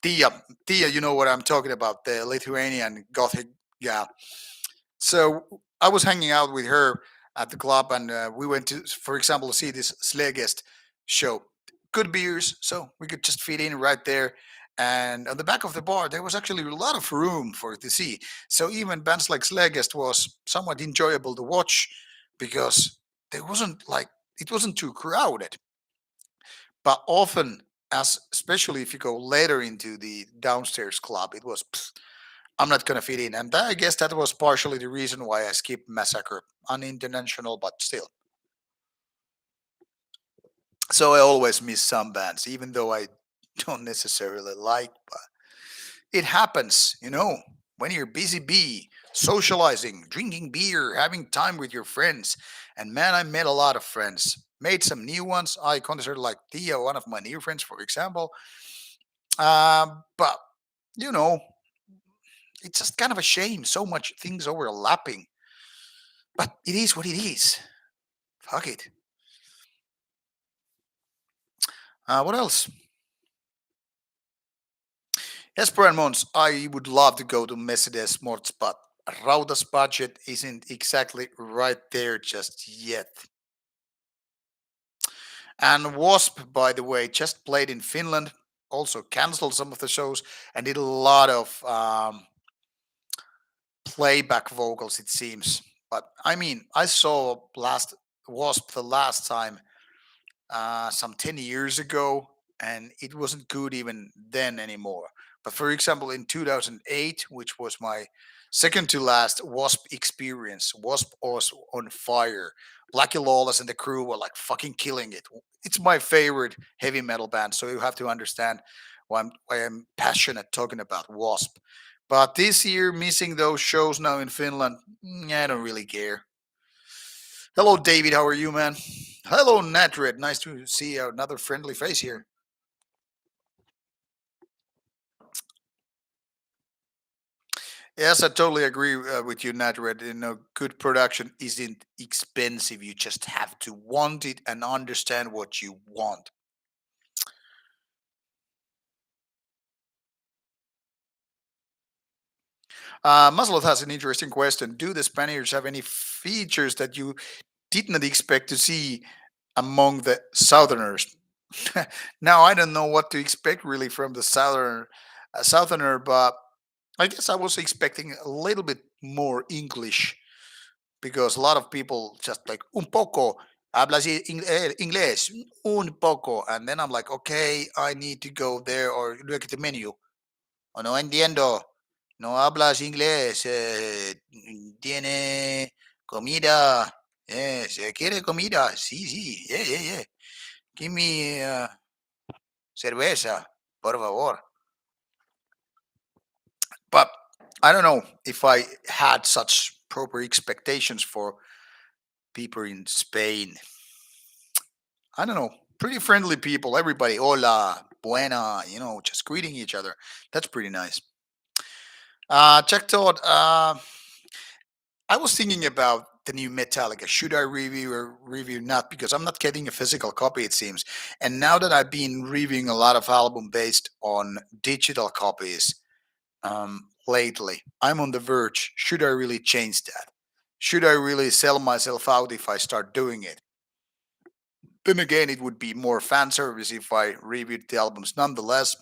Speaker 1: Tia, Tia, you know what I'm talking about, the Lithuanian gothic gal. So I was hanging out with her at the club, and we went to, for example, see this Slegest show. Good beers, so we could just fit in right there. And on the back of the bar, there was actually a lot of room for it to see. So even bands like Slegest was somewhat enjoyable to watch because there wasn't like it wasn't too crowded. But often, as especially if you go later into the downstairs club, it was I'm not gonna fit in, and I guess that was partially the reason why I skipped Massacre. Unintentional, but still. So I always miss some bands, even though I don't necessarily like. But it happens, when you're busy bee, socializing, drinking beer, having time with your friends. And man, I met a lot of friends. Made some new ones. I consider like Tia one of my new friends, for example. But you know, it's just kind of a shame. So much things overlapping. But it is what it is. Fuck it. What else? Hesper and Mons, I would love to go to Mercedes Mods, but Rauta's budget isn't exactly right there just yet. And Wasp, by the way, just played in Finland, also canceled some of the shows, and did a lot of playback vocals, it seems. But I mean, I saw last Wasp the last time some 10 years ago, and it wasn't good even then anymore. But for example, in 2008, which was my second to last Wasp experience, Wasp was on fire. Blackie Lawless and the crew were like fucking killing it. It's my favorite heavy metal band, so you have to understand why I'm passionate talking about Wasp. But this year, missing those shows now in Finland, I don't really care. Hello, David. How are you, man? Hello, Natred. Nice to see another friendly face here. Yes, I totally agree with you, Natred. Good production isn't expensive. You just have to want it and understand what you want. Muscle has an interesting question. Do the Spaniards have any features that you did not expect to see among the Southerners? Now I don't know what to expect really from the Southerner, but I guess I was expecting a little bit more English because a lot of people just like un poco hablas inglés un poco, and then I'm like, okay, I need to go there or look at the menu. Oh, no entiendo. No hablas inglés. Tiene comida. ¿Se quiere comida? Sí, sí. Yeah, yeah, yeah. Give me cerveza, por favor. But I don't know if I had such proper expectations for people in Spain. I don't know. Pretty friendly people. Everybody, hola, buena, just greeting each other. That's pretty nice. Check thought. I was thinking about the new Metallica. Should I review or review not? Because I'm not getting a physical copy, it seems. And now that I've been reviewing a lot of album based on digital copies lately, I'm on the verge. Should I really change that? Should I really sell myself out if I start doing it? Then again, it would be more fan service if I reviewed the albums nonetheless.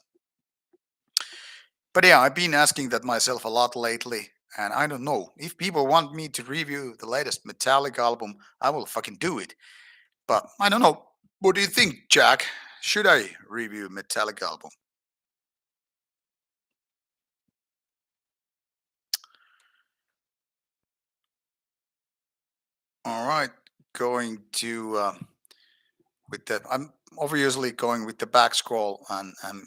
Speaker 1: But yeah, I've been asking that myself a lot lately, and I don't know. If people want me to review the latest Metallic album, I will fucking do it. But I don't know. What do you think, Jack? Should I review Metallic album? All right, going to with the. I'm obviously going with the back scroll, and I'm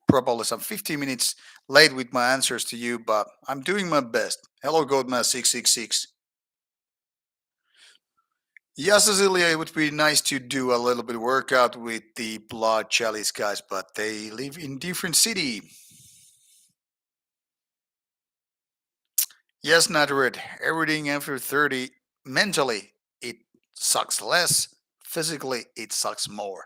Speaker 1: probably some 15 minutes late with my answers to you, but I'm doing my best. Hello, Goldman 666. Yeah, Cecilia, it would be nice to do a little bit of workout with the Blood Chalice guys, but they live in different city. Yes, Nadred, everything after 30, mentally, it sucks less. Physically, it sucks more.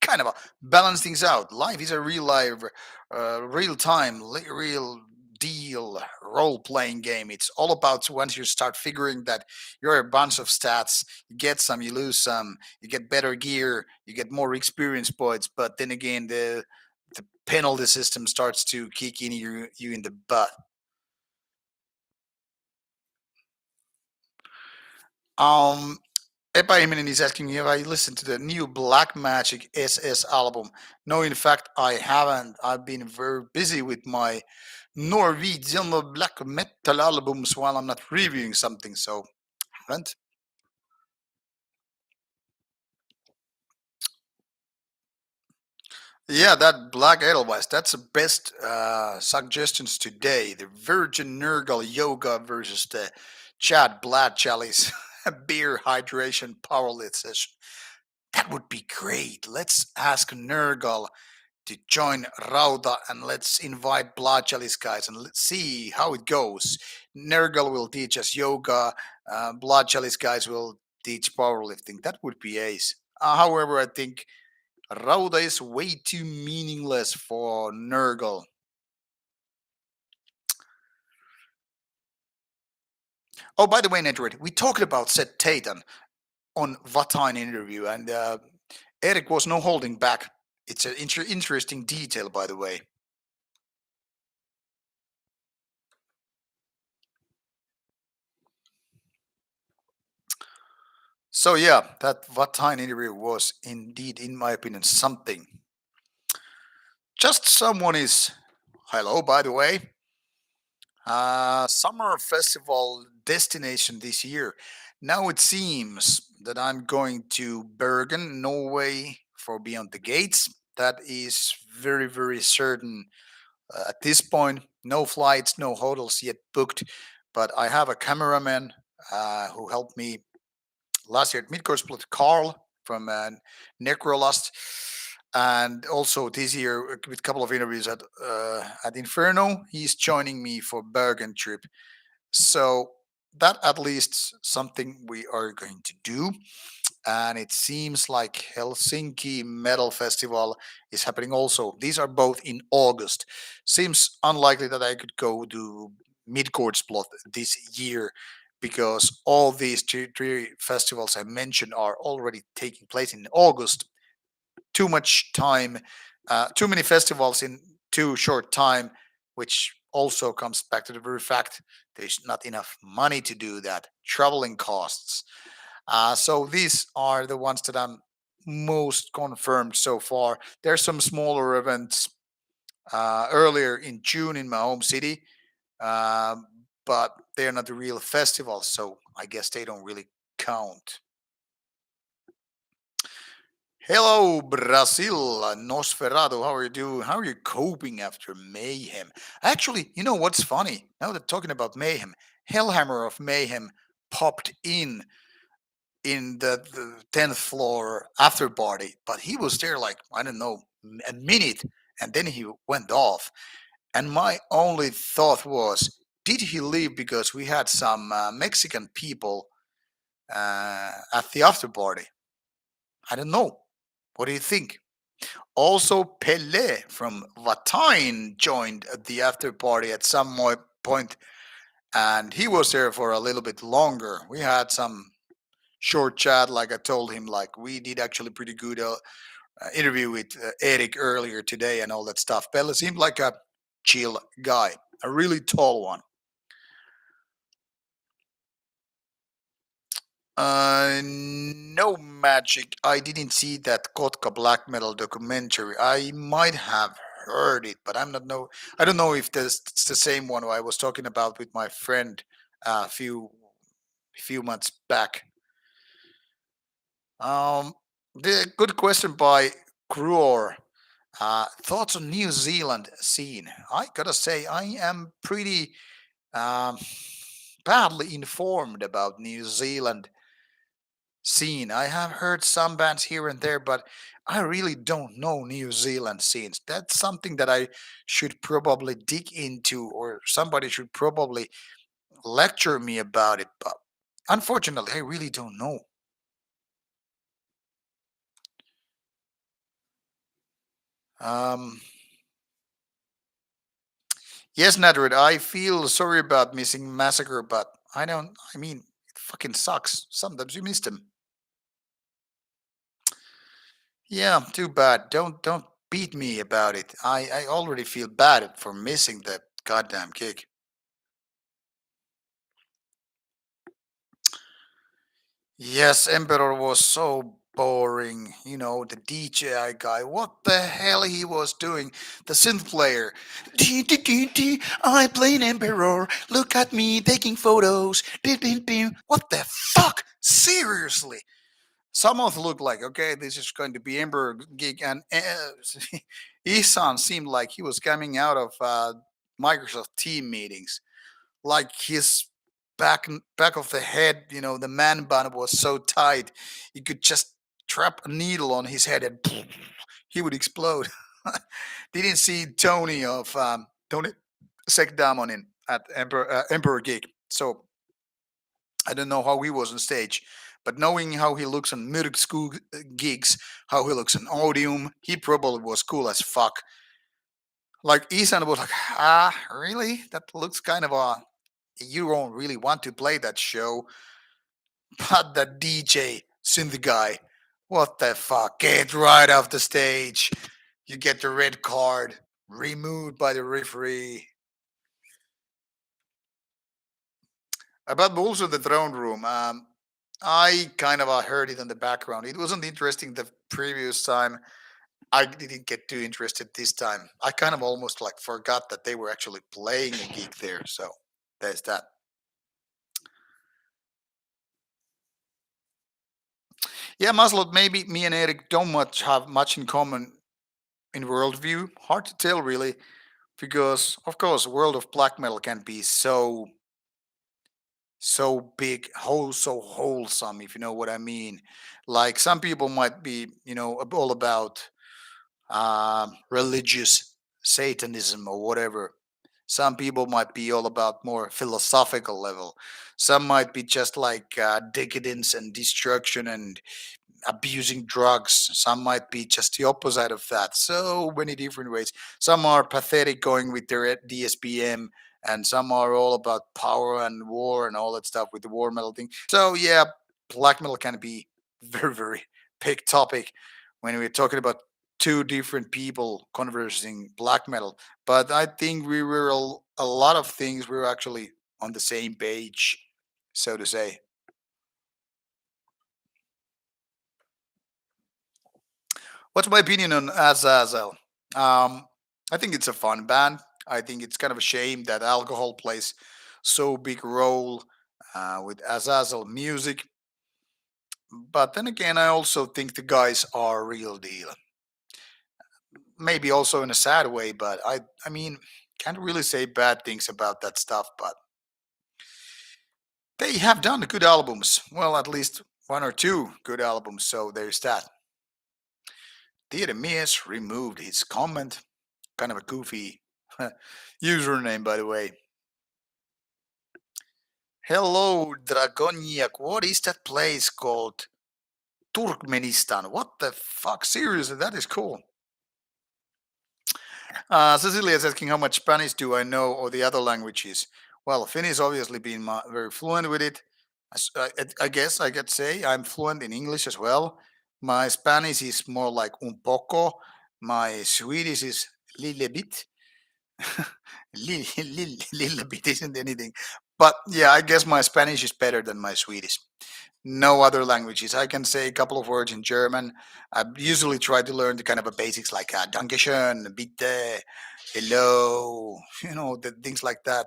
Speaker 1: Kind of balance things out. Life is a real life, real time, real deal role playing game. It's all about once you start figuring that you're a bunch of stats, you get some, you lose some, you get better gear, you get more experience points, but then again, the penalty system starts to kick in you in the butt. Um, Epa Iminen is asking me if I listened to the new Black Magic SS album. No, in fact, I haven't. I've been very busy with my Norwegian black metal albums while I'm not reviewing something, so haven't. Yeah, that Black Edelweiss, that's the best suggestions today. The Virgin Nurgle Yoga versus the Chad Blood Chalice beer hydration powerlit session. That would be great. Let's ask Nurgle to join Rauta and let's invite Blood Chalice guys and let's see how it goes. Nurgle will teach us yoga, Blood Chalice guys will teach powerlifting. That would be ace. However, I think Rauta is way too meaningless for Nurgle. Oh, by the way, Nedred, we talked about Seth Tatum on Vatine interview, and Eric was no holding back. It's an interesting detail, by the way. So yeah, that Vatine interview was indeed, in my opinion, something. Just someone is. Hello, by the way. Summer festival destination this year. Now it seems that I'm going to Bergen, Norway for Beyond the Gates. That is very, very certain at this point. No flights, no hotels yet booked, but I have a cameraman who helped me last year at Midgårdsblad, Carl from Necrolust, and also this year with a couple of interviews at Inferno. He's joining me for Bergen trip, so that at least something we are going to do. And it seems like Helsinki Metal Festival is happening also. These are both in August. Seems unlikely that I could go to Midgårdsblad this year because all these three festivals I mentioned are already taking place in August. Too much time, too many festivals in too short time, which also comes back to the very fact there's not enough money to do that. Traveling costs. So these are the ones that I'm most confirmed so far. There's some smaller events earlier in June in my home city, um, but they're not the real festivals, so I guess they don't really count. Hello, Brazil, Nosferatu. How are you doing? How are you coping after Mayhem? Actually, you know what's funny? Now that talking about Mayhem, Hellhammer of Mayhem popped in the 10th floor after party, but he was there like, I don't know, a minute, and then he went off. And my only thought was, did he leave because we had some Mexican people at the after party? I don't know. What do you think? Also, Pele from Vatine joined the after party at some point, and he was there for a little bit longer. We had some short chat, like I told him, like we did actually pretty good interview with Eric earlier today and all that stuff. Pele seemed like a chill guy, a really tall one. No magic. I didn't see that Kotka black metal documentary. I might have heard it, but I'm not know. I don't know if it's the same one I was talking about with my friend a few months back. Um, the good question by Kruor. Thoughts on New Zealand scene? I gotta say, I am pretty um, badly informed about New Zealand scene. I have heard some bands here and there, but I really don't know New Zealand scenes. That's something that I should probably dig into, or somebody should probably lecture me about it. But unfortunately, I really don't know. Um, yes, Nadrid, I feel sorry about missing Massacre, but I don't. I mean, it fucking sucks. Sometimes you miss them. Yeah, too bad. Don't beat me about it. I already feel bad for missing the goddamn gig. Yes, Emperor was so boring. You know, the DJI guy. What the hell he was doing? The synth player. Dee, dee, dee, dee, I play an Emperor. Look at me taking photos. Dee, dee, dee. What the fuck? Seriously. Some of look like, okay, this is going to be Emperor gig. And Isan seemed like he was coming out of Microsoft team meetings, like his back of the head, you know, the man bun was so tight, you could just trap a needle on his head and he would explode. Didn't see Tony of Tony Sekdamonin at Emperor gig, so I don't know how he was on stage. But knowing how he looks on Murk school gigs, how he looks on Odium, he probably was cool as fuck. Like Isan was like, really? That looks kind of You don't really want to play that show, but the DJ, synth guy, what the fuck? Get right off the stage. You get the red card, removed by the referee. About Bulls of the Throne Room, I kind of heard it in the background. It wasn't interesting the previous time. I didn't get too interested this time. I kind of almost like forgot that they were actually playing a gig there. So there's that. Yeah, Maslot, maybe me and Eric don't much have much in common in worldview. Hard to tell really, because of course, world of black metal can be so big, so wholesome, if you know what I mean. Like some people might be, all about religious Satanism or whatever. Some people might be all about more philosophical level. Some might be just like decadence and destruction and abusing drugs. Some might be just the opposite of that. So many different ways. Some are pathetic, going with their DSPM, and some are all about power and war and all that stuff with the war metal thing. So yeah, black metal can be very, very big topic when we're talking about two different people conversing black metal. But I think we were a lot of things we were actually on the same page, so to say. What's my opinion on Azazel? I think it's a fun band. I think it's kind of a shame that alcohol plays so big role with Azazel music. But then again, I also think the guys are real deal. Maybe also in a sad way, but I mean, can't really say bad things about that stuff. But they have done good albums. Well, at least one or two good albums. So there's that. Mies removed his comment. Kind of a goofy username, by the way. Hello, Dragoniak. What is that place called? Turkmenistan. What the fuck? Seriously, that is cool. Cecilia is asking how much Spanish do I know or the other languages. Well, Finnish obviously being very fluent with it. I guess I could say I'm fluent in English as well. My Spanish is more like un poco. My Swedish is lille bit. Little bit isn't anything. But yeah, I guess my Spanish is better than my Swedish. No other languages. I can say a couple of words in German. I usually try to learn the kind of a basics like Dankeschön, bitte, hello, the things like that.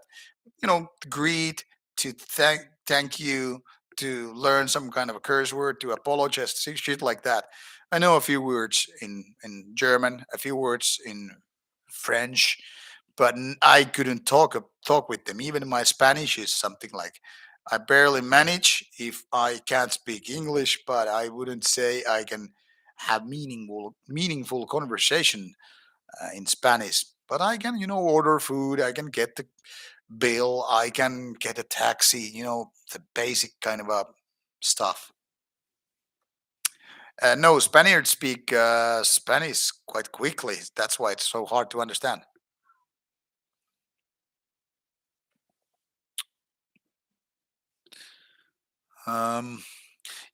Speaker 1: To greet, to thank you, to learn some kind of a curse word, to apologize, shit like that. I know a few words in German, a few words in French, but I couldn't talk with them. Even my Spanish is something like I barely manage if I can't speak English, but I wouldn't say I can have meaningful conversation in Spanish. But I can, order food. I can get the bill. I can get a taxi. The basic kind of stuff. No, Spaniards speak Spanish quite quickly. That's why it's so hard to understand. Um,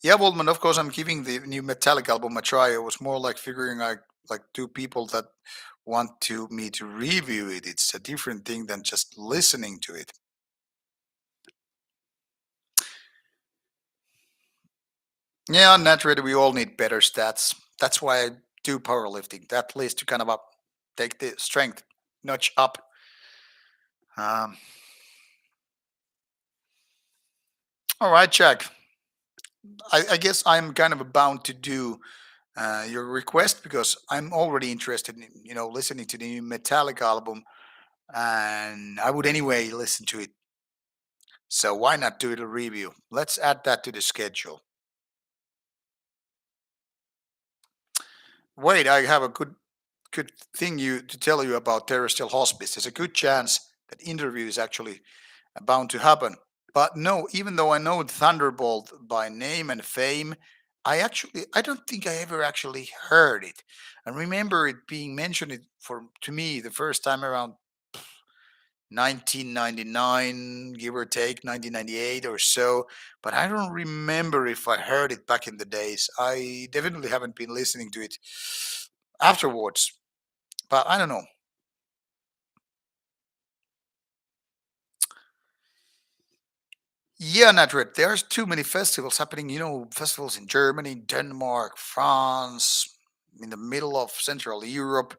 Speaker 1: yeah, Waldman, of course, I'm giving the new Metallic album a try. It was more like figuring out like two people that want to me to review it. It's a different thing than just listening to it. Yeah, naturally, we all need better stats. That's why I do powerlifting. That leads to kind of up, take the strength notch up. Um, all right, Jack. I guess I'm kind of bound to do your request because I'm already interested in listening to the new Metallic album, and I would anyway listen to it. So why not do a review? Let's add that to the schedule. Wait, I have a good thing to tell you about Terrestrial Hospice. There's a good chance that interview is actually bound to happen. But no, even though I know Thunderbolt by name and fame, I don't think I ever actually heard it. I remember it being mentioned for to me the first time around 1999, give or take, 1998 or so. But I don't remember if I heard it back in the days. I definitely haven't been listening to it afterwards. But I don't know. Yeah, Nadred, there's too many festivals happening. Festivals in Germany, Denmark, France, in the middle of Central Europe.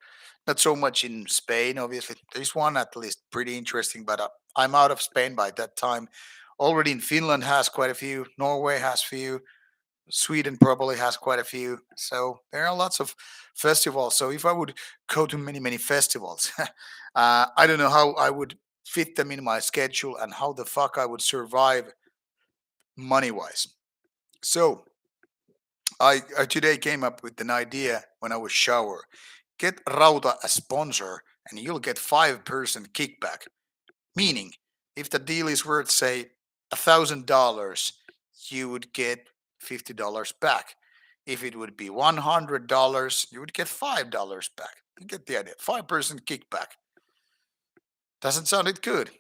Speaker 1: Not so much in Spain, obviously. There's one at least pretty interesting, but I'm out of Spain by that time. Already in Finland has quite a few. Norway has few. Sweden probably has quite a few. So there are lots of festivals. So if I would go to many festivals, I don't know how I would fit them in my schedule and how the fuck I would survive money wise. So I today came up with an idea when I was shower. Get Rauta a sponsor and you'll get 5% kickback. Meaning, if the deal is worth say $1,000, you would get $50 back. If it would be $100, you would get $5 back. You get the idea. 5% kickback. Doesn't sound it good.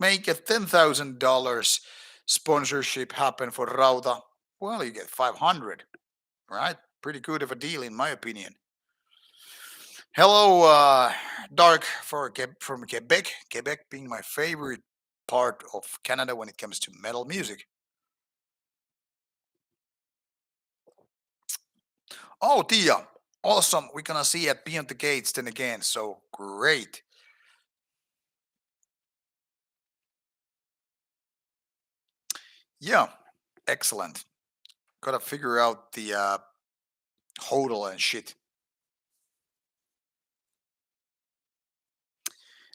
Speaker 1: Make a $10,000 sponsorship happen for Rauta. Well, you get 500, right? Pretty good of a deal, in my opinion. Hello, Dark from Quebec. Quebec being my favorite part of Canada when it comes to metal music. Oh, Tia, awesome. We're gonna see at Beyond the Gates then again. So great. Yeah, excellent. Gotta figure out the hodl and shit.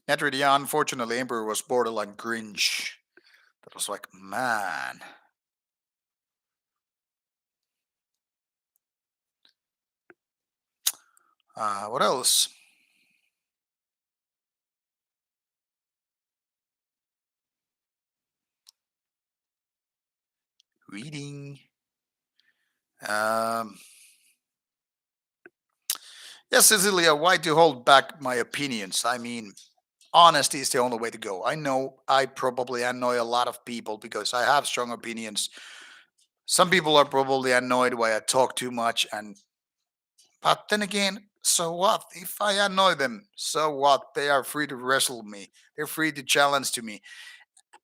Speaker 1: Naturally, yeah, unfortunately, Emperor was borderline cringe. That was like, man. What else? Reading. Um, yes, Cecilia, why to hold back my opinions? I mean, honesty is the only way to go. I know I probably annoy a lot of people because I have strong opinions. Some people are probably annoyed why I talk too much, and but then again, so what? If I annoy them, so what? They are free to wrestle me. They're free to challenge to me.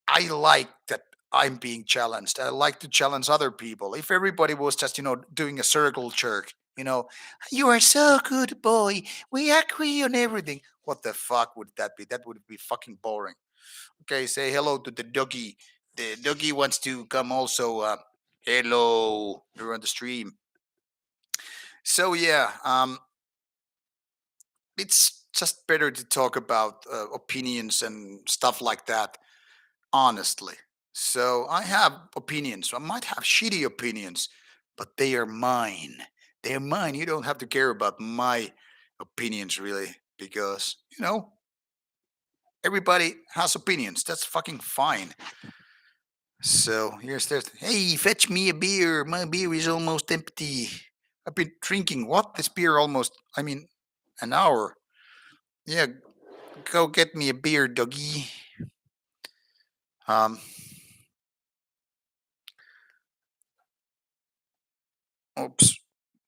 Speaker 1: I like that I'm being challenged. I like to challenge other people. If everybody was just, doing a circle jerk, you are so good, boy. We agree on everything. What the fuck would that be? That would be fucking boring. Okay, say hello to the doggy. The doggy wants to come also. Hello, you're on the stream. So yeah, it's just better to talk about opinions and stuff like that honestly. So I have opinions. I might have shitty opinions, but they are mine. They're mine. You don't have to care about my opinions really because, everybody has opinions. That's fucking fine. So here's this. Hey, fetch me a beer. My beer is almost empty. I've been drinking what? This beer almost, an hour. Yeah, go get me a beer, doggy. Um, oops,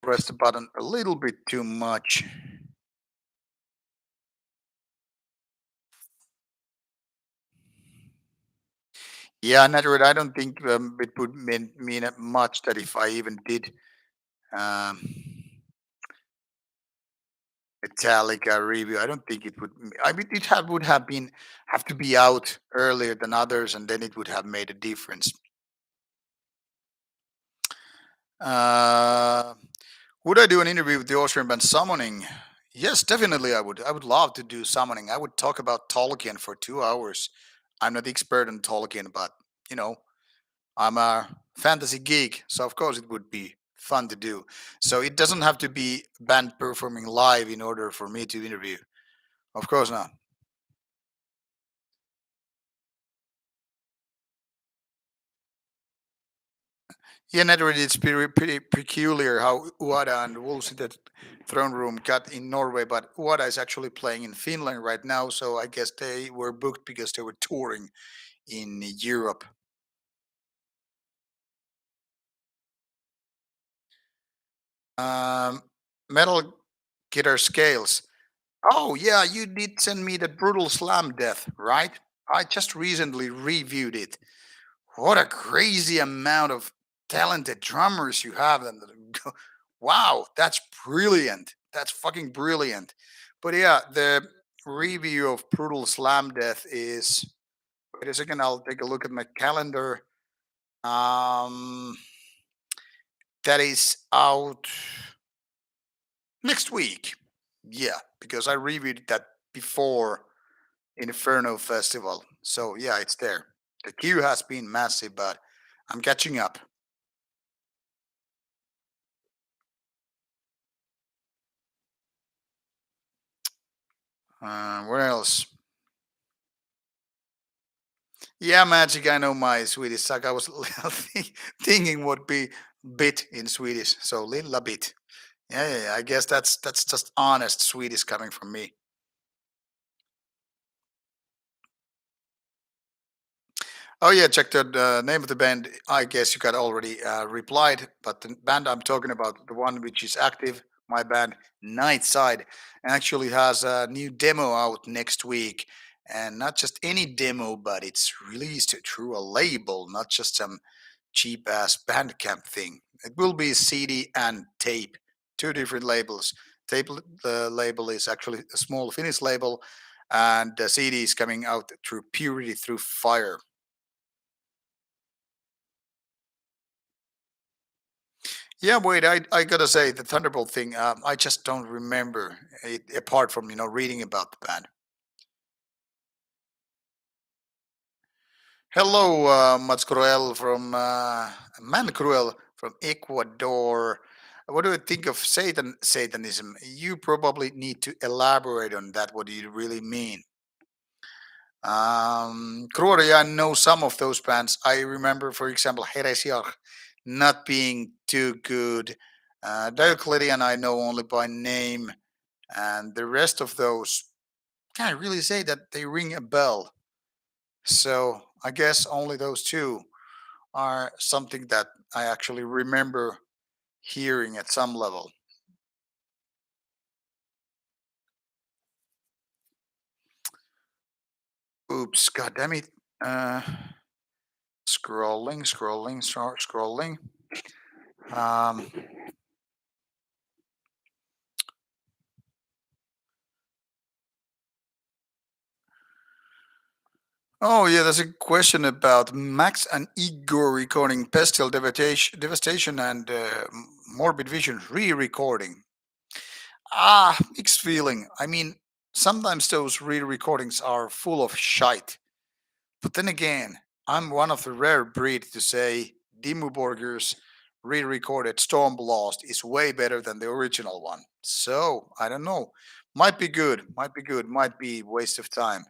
Speaker 1: press the button a little bit too much. Yeah, Netherwood, I don't think it would mean much that if I even did um, Metallica review. I don't think it would. I mean, would have been have to be out earlier than others, and then it would have made a difference. Uh, would I do an interview with the Austrian band Summoning? Yes, definitely. I would. I would love to do Summoning. I would talk about Tolkien for 2 hours. I'm not the expert on Tolkien, but you know, I'm a fantasy geek, so of course it would be fun to do. So it doesn't have to be band performing live in order for me to interview. Of course not. Yeah, naturally it's pretty peculiar how Uada and Wolves did Throne Room got in Norway, but Uada is actually playing in Finland right now. So I guess they were booked because they were touring in Europe. Um, Metal Guitar Scales. Oh yeah, you did send me the Brutal Slam Death, right? I just recently reviewed it. What a crazy amount of talented drummers you have. And wow, that's brilliant. That's fucking brilliant. But yeah, the review of Brutal Slam Death is. Wait a second, I'll take a look at my calendar. Um, that is out next week. Yeah, because I reviewed that before Inferno Festival. So yeah, it's there. The queue has been massive, but I'm catching up. Where else? Yeah, Magic. I know my Swedish suck. I was thinking would be bit in Swedish, so lilla bit. Yeah, yeah, yeah. I guess that's just honest Swedish coming from me. Oh yeah, check the name of the band. I guess you got already replied, but the band I'm talking about, the one which is active, my band Nightside, actually has a new demo out next week, and not just any demo, but it's released through a label, not just some cheap ass Bandcamp thing. It will be CD and tape, two different labels. The label is actually a small Finnish label, and the CD is coming out through Purity Through Fire. Yeah, wait. I gotta say the Thunderbolt thing. I just don't remember it apart from reading about the band. Hello, Mats Cruel from Man Cruel from Ecuador. What do you think of Satanism? You probably need to elaborate on that. What do you really mean? Cruel, I know some of those bands. I remember, for example, Heresiar not being too good. Diocletian I know only by name, and the rest of those can't really say that they ring a bell. So I guess only those two are something that I actually remember hearing at some level. Oops, god damn it. Uh, scrolling. Um, oh yeah, there's a question about Max and Igor recording Pestil Devastation and Morbid Vision re-recording. Mixed feeling. I mean, sometimes those re-recordings are full of shite. But then again, I'm one of the rare breed to say Dimmu Borgir's re-recorded Storm Blast is way better than the original one. So I don't know. Might be waste of time.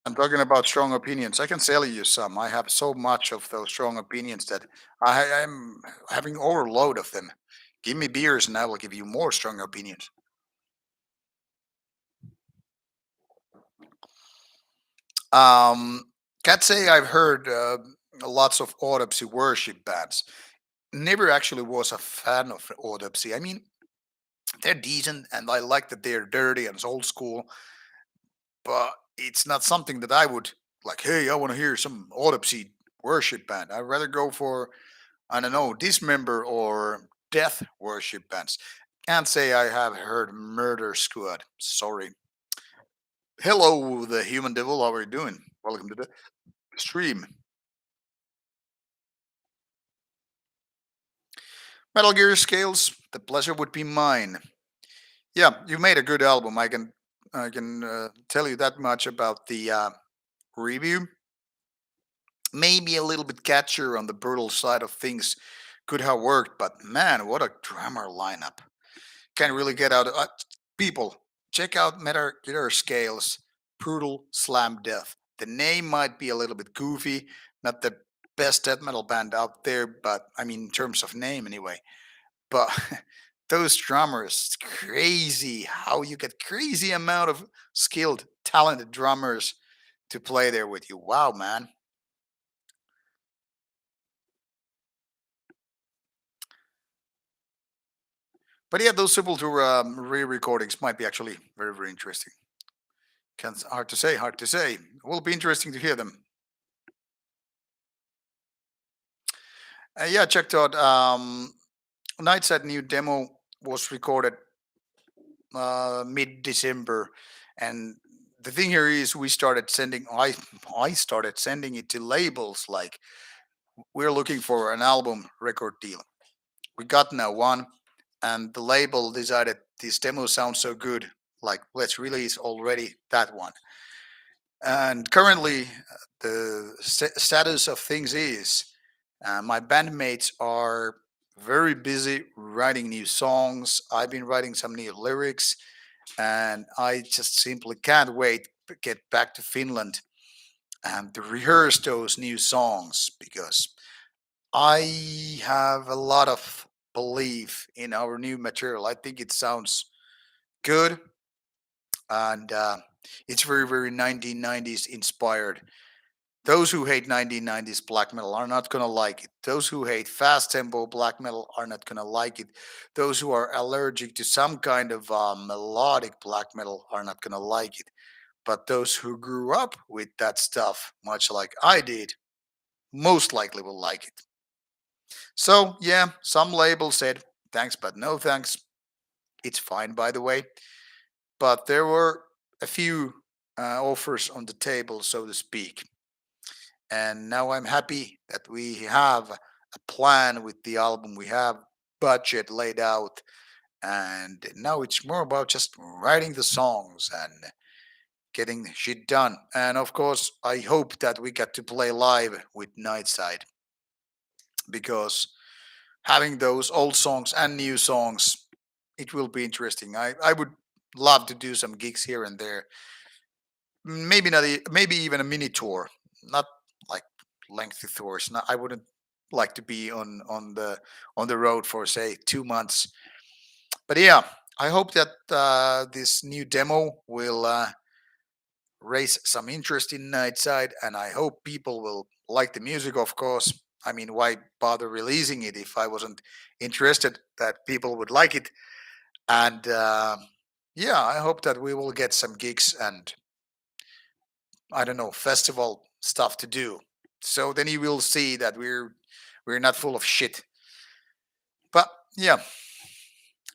Speaker 1: I'm talking about strong opinions. I can sell you some. I have so much of those strong opinions that I'm having overload of them. Give me beers and I will give you more strong opinions. Um, Can't say I've heard lots of autopsy worship bands. Never actually was a fan of autopsy. I mean, they're decent and I like that they're dirty and it's old school, but it's not something that I would like, hey, I want to hear some autopsy worship band. I'd rather go for, I don't know, Dismember or death worship bands. Can't say I have heard Murder Squad. Sorry. Hello, the human devil. How are you doing? Welcome to the stream. Metal Gear Scales, the pleasure would be mine. Yeah, you made a good album. I can tell you that much about the review. Maybe a little bit catchier on the brutal side of things could have worked, but man, what a drummer lineup! Can't really get out. People, check out Metal Gear Scales, Brutal Slam Death. The name might be a little bit goofy, not the best death metal band out there, but I mean, in terms of name anyway. But those drummers, it's crazy how you get crazy amount of skilled, talented drummers to play there with you. Wow, man. But yeah, those Sepultura re-recordings might be actually very, very interesting. Hard to say, hard to say. It will be interesting to hear them. Yeah, checked out. Nightside new demo was recorded mid-December, and the thing here is we started sending. I started sending it to labels like we're looking for an album record deal. We got now one, and the label decided this demo sounds so good, like let's release already that one. And currently, the status of things is my bandmates are very busy writing new songs. I've been writing some new lyrics, and I just simply can't wait to get back to Finland and to rehearse those new songs because I have a lot of belief in our new material. I think it sounds good, and it's very, very 1990s inspired. Those who hate 1990s black metal are not going to like it. Those who hate fast tempo black metal are not going to like it. Those who are allergic to some kind of melodic black metal are not going to like it. But those who grew up with that stuff, much like I did, most likely will like it. So, yeah, some labels said thanks, but no thanks. It's fine, by the way. But there were a few offers on the table, so to speak. And now I'm happy that we have a plan with the album. We have budget laid out, and now it's more about just writing the songs and getting shit done. And of course, I hope that we get to play live with Nightside because having those old songs and new songs, it will be interesting. I would love to do some gigs here and there. Maybe not, maybe even a mini tour, not like lengthy tours. Not, I wouldn't like to be on the road for say 2 months. But yeah, I hope that this new demo will raise some interest in Nightside, and I hope people will like the music. Of course, I mean, why bother releasing it if I wasn't interested that people would like it? And yeah, I hope that we will get some gigs and I don't know festival stuff to do. So then you will see that we're not full of shit. But yeah,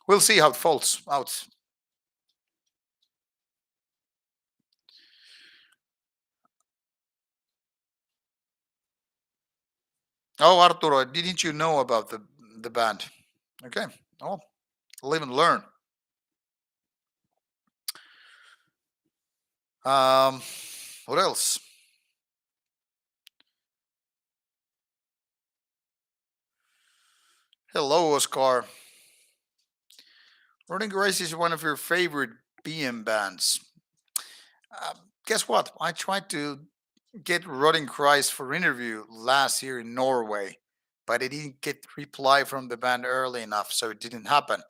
Speaker 1: we'll see how it falls out. Oh, Arturo, didn't you know about the band? Okay, oh, live and learn. Um, what else? Hello, Oscar. Running Race is one of your favorite BM bands. Guess what? I tried to get Rotting Christ for interview last year in Norway, but I didn't get reply from the band early enough, so it didn't happen.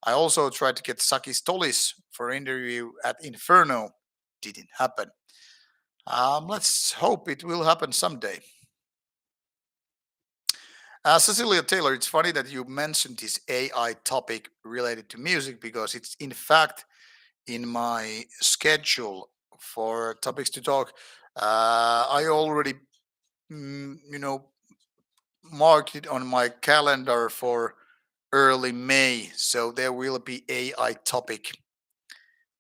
Speaker 1: I also tried to get Sakis Tolis for interview at Inferno. Didn't happen. Let's hope it will happen someday. Cecilia Taylor, it's funny that you mentioned this AI topic related to music because it's in fact in my schedule for topics to talk. I already, you know, marked it on my calendar for early May, so there will be AI topic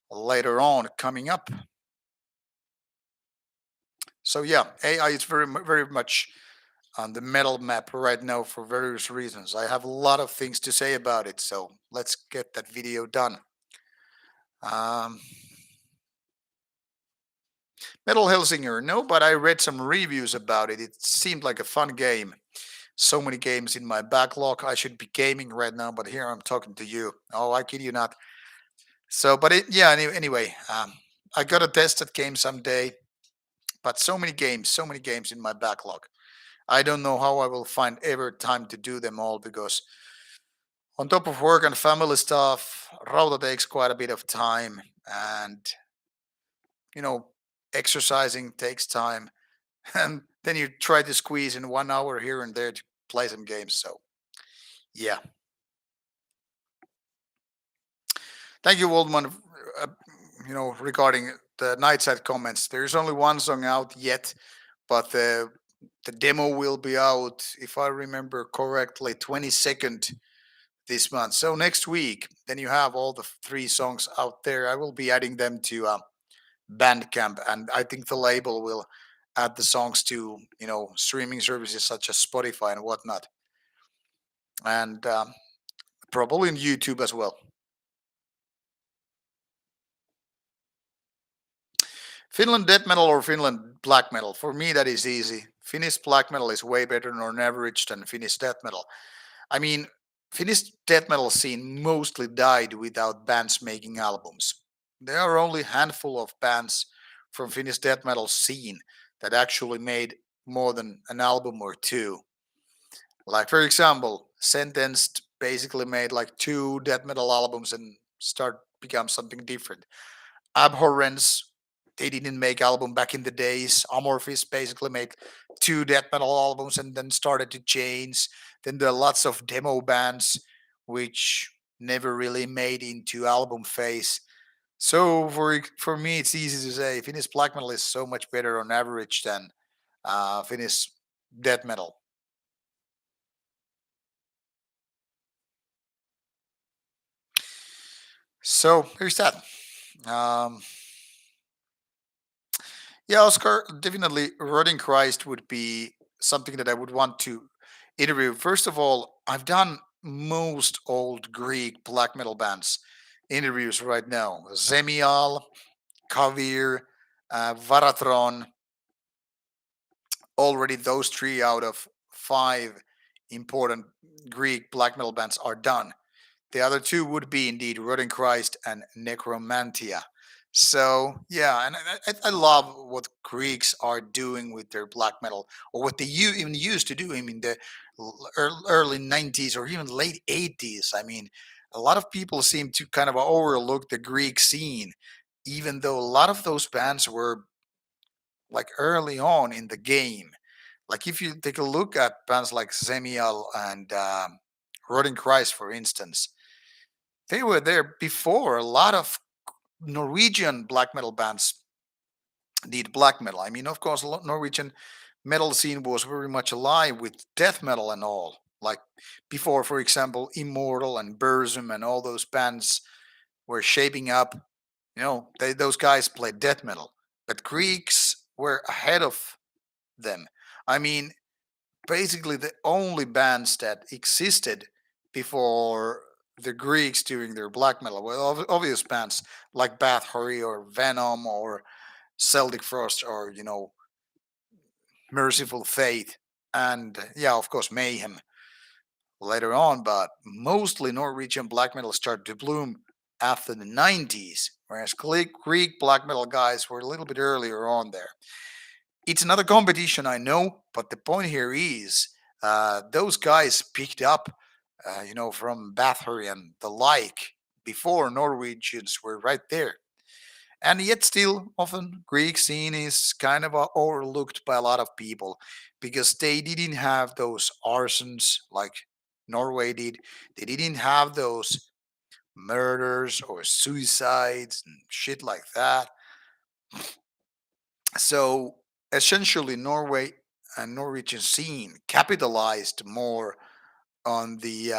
Speaker 1: later on coming up. So yeah, AI is very much on the metal map right now for various reasons. I have a lot of things to say about it, so let's get that video done. Um, Metal Hellsinger, no, but I read some reviews about it. It seemed like a fun game. So many games in my backlog. I should be gaming right now, but here I'm talking to you. Oh, I kid you not. So, but yeah. Anyway, I gotta test that game someday. but so many games in my backlog. I don't know how I will find ever time to do them all because on top of work and family stuff, Rauta takes quite a bit of time, and you know, exercising takes time, and then you try to squeeze in 1 hour here and there to play some games. So yeah, thank you, Waldman. Uh, regarding the Nightside comments, there's only one song out yet, but the demo will be out, if I remember correctly, 22nd this month. So next week, then you have all the three songs out there. I will be adding them to Bandcamp, and I think the label will add the songs to streaming services such as Spotify and whatnot, and probably on YouTube as well. Finland death metal or Finland black metal? For me, that is easy. Finnish black metal is way better on average than Finnish death metal. I mean, Finnish death metal scene mostly died without bands making albums. There are only a handful of bands from Finnish death metal scene that actually made more than an album or two. Like for example, Sentenced basically made like two death metal albums and start become something different. Abhorrence, they didn't make album back in the days. Amorphis basically made two death metal albums and then started to change. Then there are lots of demo bands which never really made into album phase. So for me, it's easy to say Finnish black metal is so much better on average than Finnish death metal. So here's that. Um, Yeah, Oscar, definitely Rotting Christ would be something that I would want to interview. First of all, I've done most old Greek black metal bands interviews right now. Zemial, Kavir, Varatron, already those three out of five important Greek black metal bands are done. The other two would be indeed Rotting Christ and Necromantia. So yeah, and I love what Greeks are doing with their black metal, or what they even used to do. I mean, the early '90s or even late '80s. I mean, a lot of people seem to kind of overlook the Greek scene, even though a lot of those bands were like early on in the game. Like if you take a look at bands like Zemial and Rotting Christ, for instance, they were there before a lot of Norwegian black metal bands did black metal. I mean, of course, Norwegian metal scene was very much alive with death metal and all. Like before, for example, Immortal and Burzum and all those bands were shaping up. Those guys played death metal, but Greeks were ahead of them. I mean, basically the only bands that existed before the Greeks doing their black metal were obvious bands like Bathory or Venom or Celtic Frost or Merciful Fate and yeah, of course Mayhem later on, but mostly Norwegian black metal started to bloom after the 90s, whereas Greek black metal guys were a little bit earlier on there. It's another competition, I know, but the point here is those guys picked up, from Bathory and the like before Norwegians were right there. And yet, still, often Greek scene is kind of overlooked by a lot of people because they didn't have those arsons like Norway did. They didn't have those murders or suicides and shit like that. So essentially, Norway and Norwegian scene capitalized more on the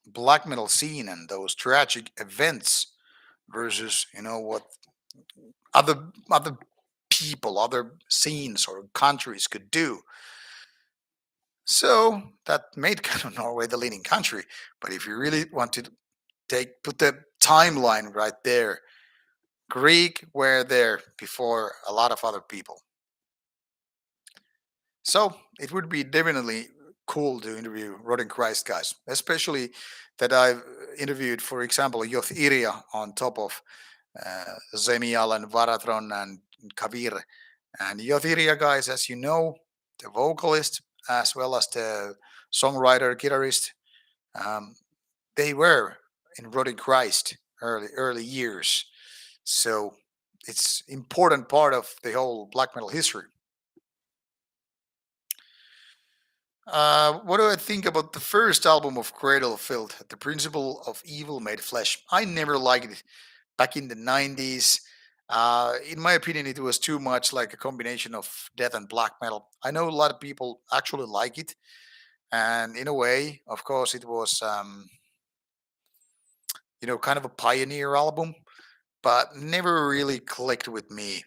Speaker 1: black metal scene and those tragic events versus what other people, other scenes or countries could do. So that made kind of Norway the leading country. But if you really want to put the timeline right there, Greek were there before a lot of other people. So it would be definitely cool to interview Rotting Christ guys, especially that I've interviewed, for example, Yoth Iria on top of Zemial and Varatron and Kavir and Yotiria guys, as you know, the vocalist as well as the songwriter, guitarist. Um, they were in Rotting Christ early years, so it's important part of the whole black metal history. What do I think about the first album of Cradle of Filth, The Principle of Evil Made Flesh? I never liked it back in the 90s. In my opinion, it was too much like a combination of death and black metal. I know a lot of people actually like it, and in a way, of course, it was kind of a pioneer album, but never really clicked with me.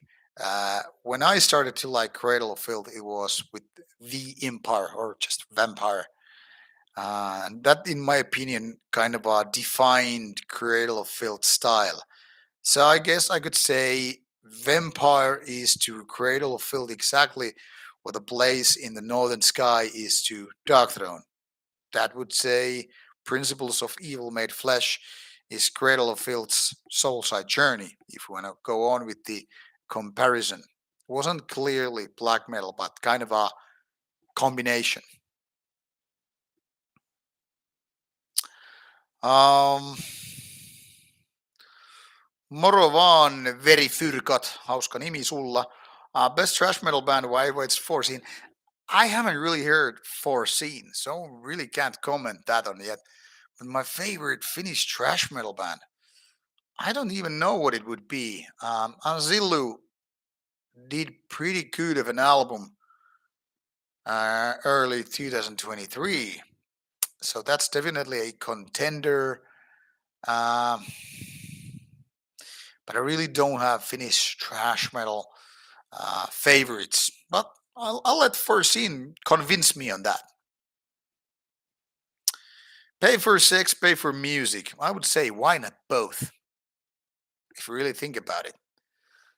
Speaker 1: When I started to like Cradle of Filth, it was with the Empire or just Vampire. And that, in my opinion, kind of defined Cradle of Filth style. So I guess I could say Vampire is to Cradle of Filth exactly what the place in the Northern Sky is to Dark Throne. That would say Principles of Evil Made Flesh is Cradle of Filth's Soulside Journey, if we want to go on with the comparison. It wasn't clearly black metal, but kind of a combination. Um, Moro vaan, Very Fyrkat, hauska nimi sulla. Best thrash metal band, why it's Foreseen. I haven't really heard Foreseen, so really can't comment that on yet. But my favorite Finnish thrash metal band, I don't even know what it would be. Anzilu did pretty good of an album early 2023, so that's definitely a contender. Um, but I really don't have Finnish thrash metal favorites. But I'll let Foreseen convince me on that. Pay for sex, pay for music. I would say why not both? If you really think about it,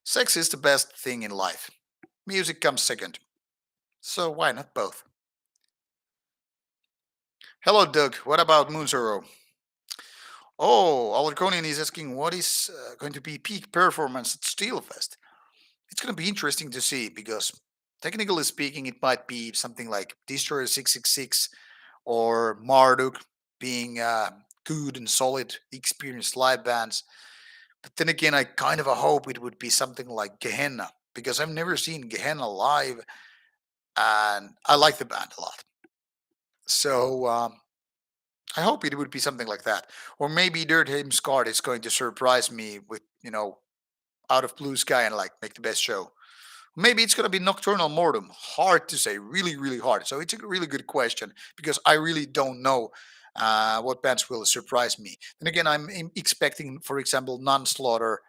Speaker 1: sex is the best thing in life. Music comes second. So why not both? Hello, Doug. What about Moonzoro? Oh, Alarconian is asking what is going to be peak performance at Steelfest. It's going to be interesting to see because, technically speaking, it might be something like Destroyer 666 or Marduk being good and solid, experienced live bands. But then again, I kind of hope it would be something like Gehenna because I've never seen Gehenna live and I like the band a lot. So I hope it would be something like that. Or maybe Dirt Scott is going to surprise me with, out of blue sky and like make the best show. Maybe it's going to be Nocturnal Mortem. Hard to say, really, really hard. So it's a really good question because I really don't know what bands will surprise me. Then again, I'm expecting, for example, Non-Slaughter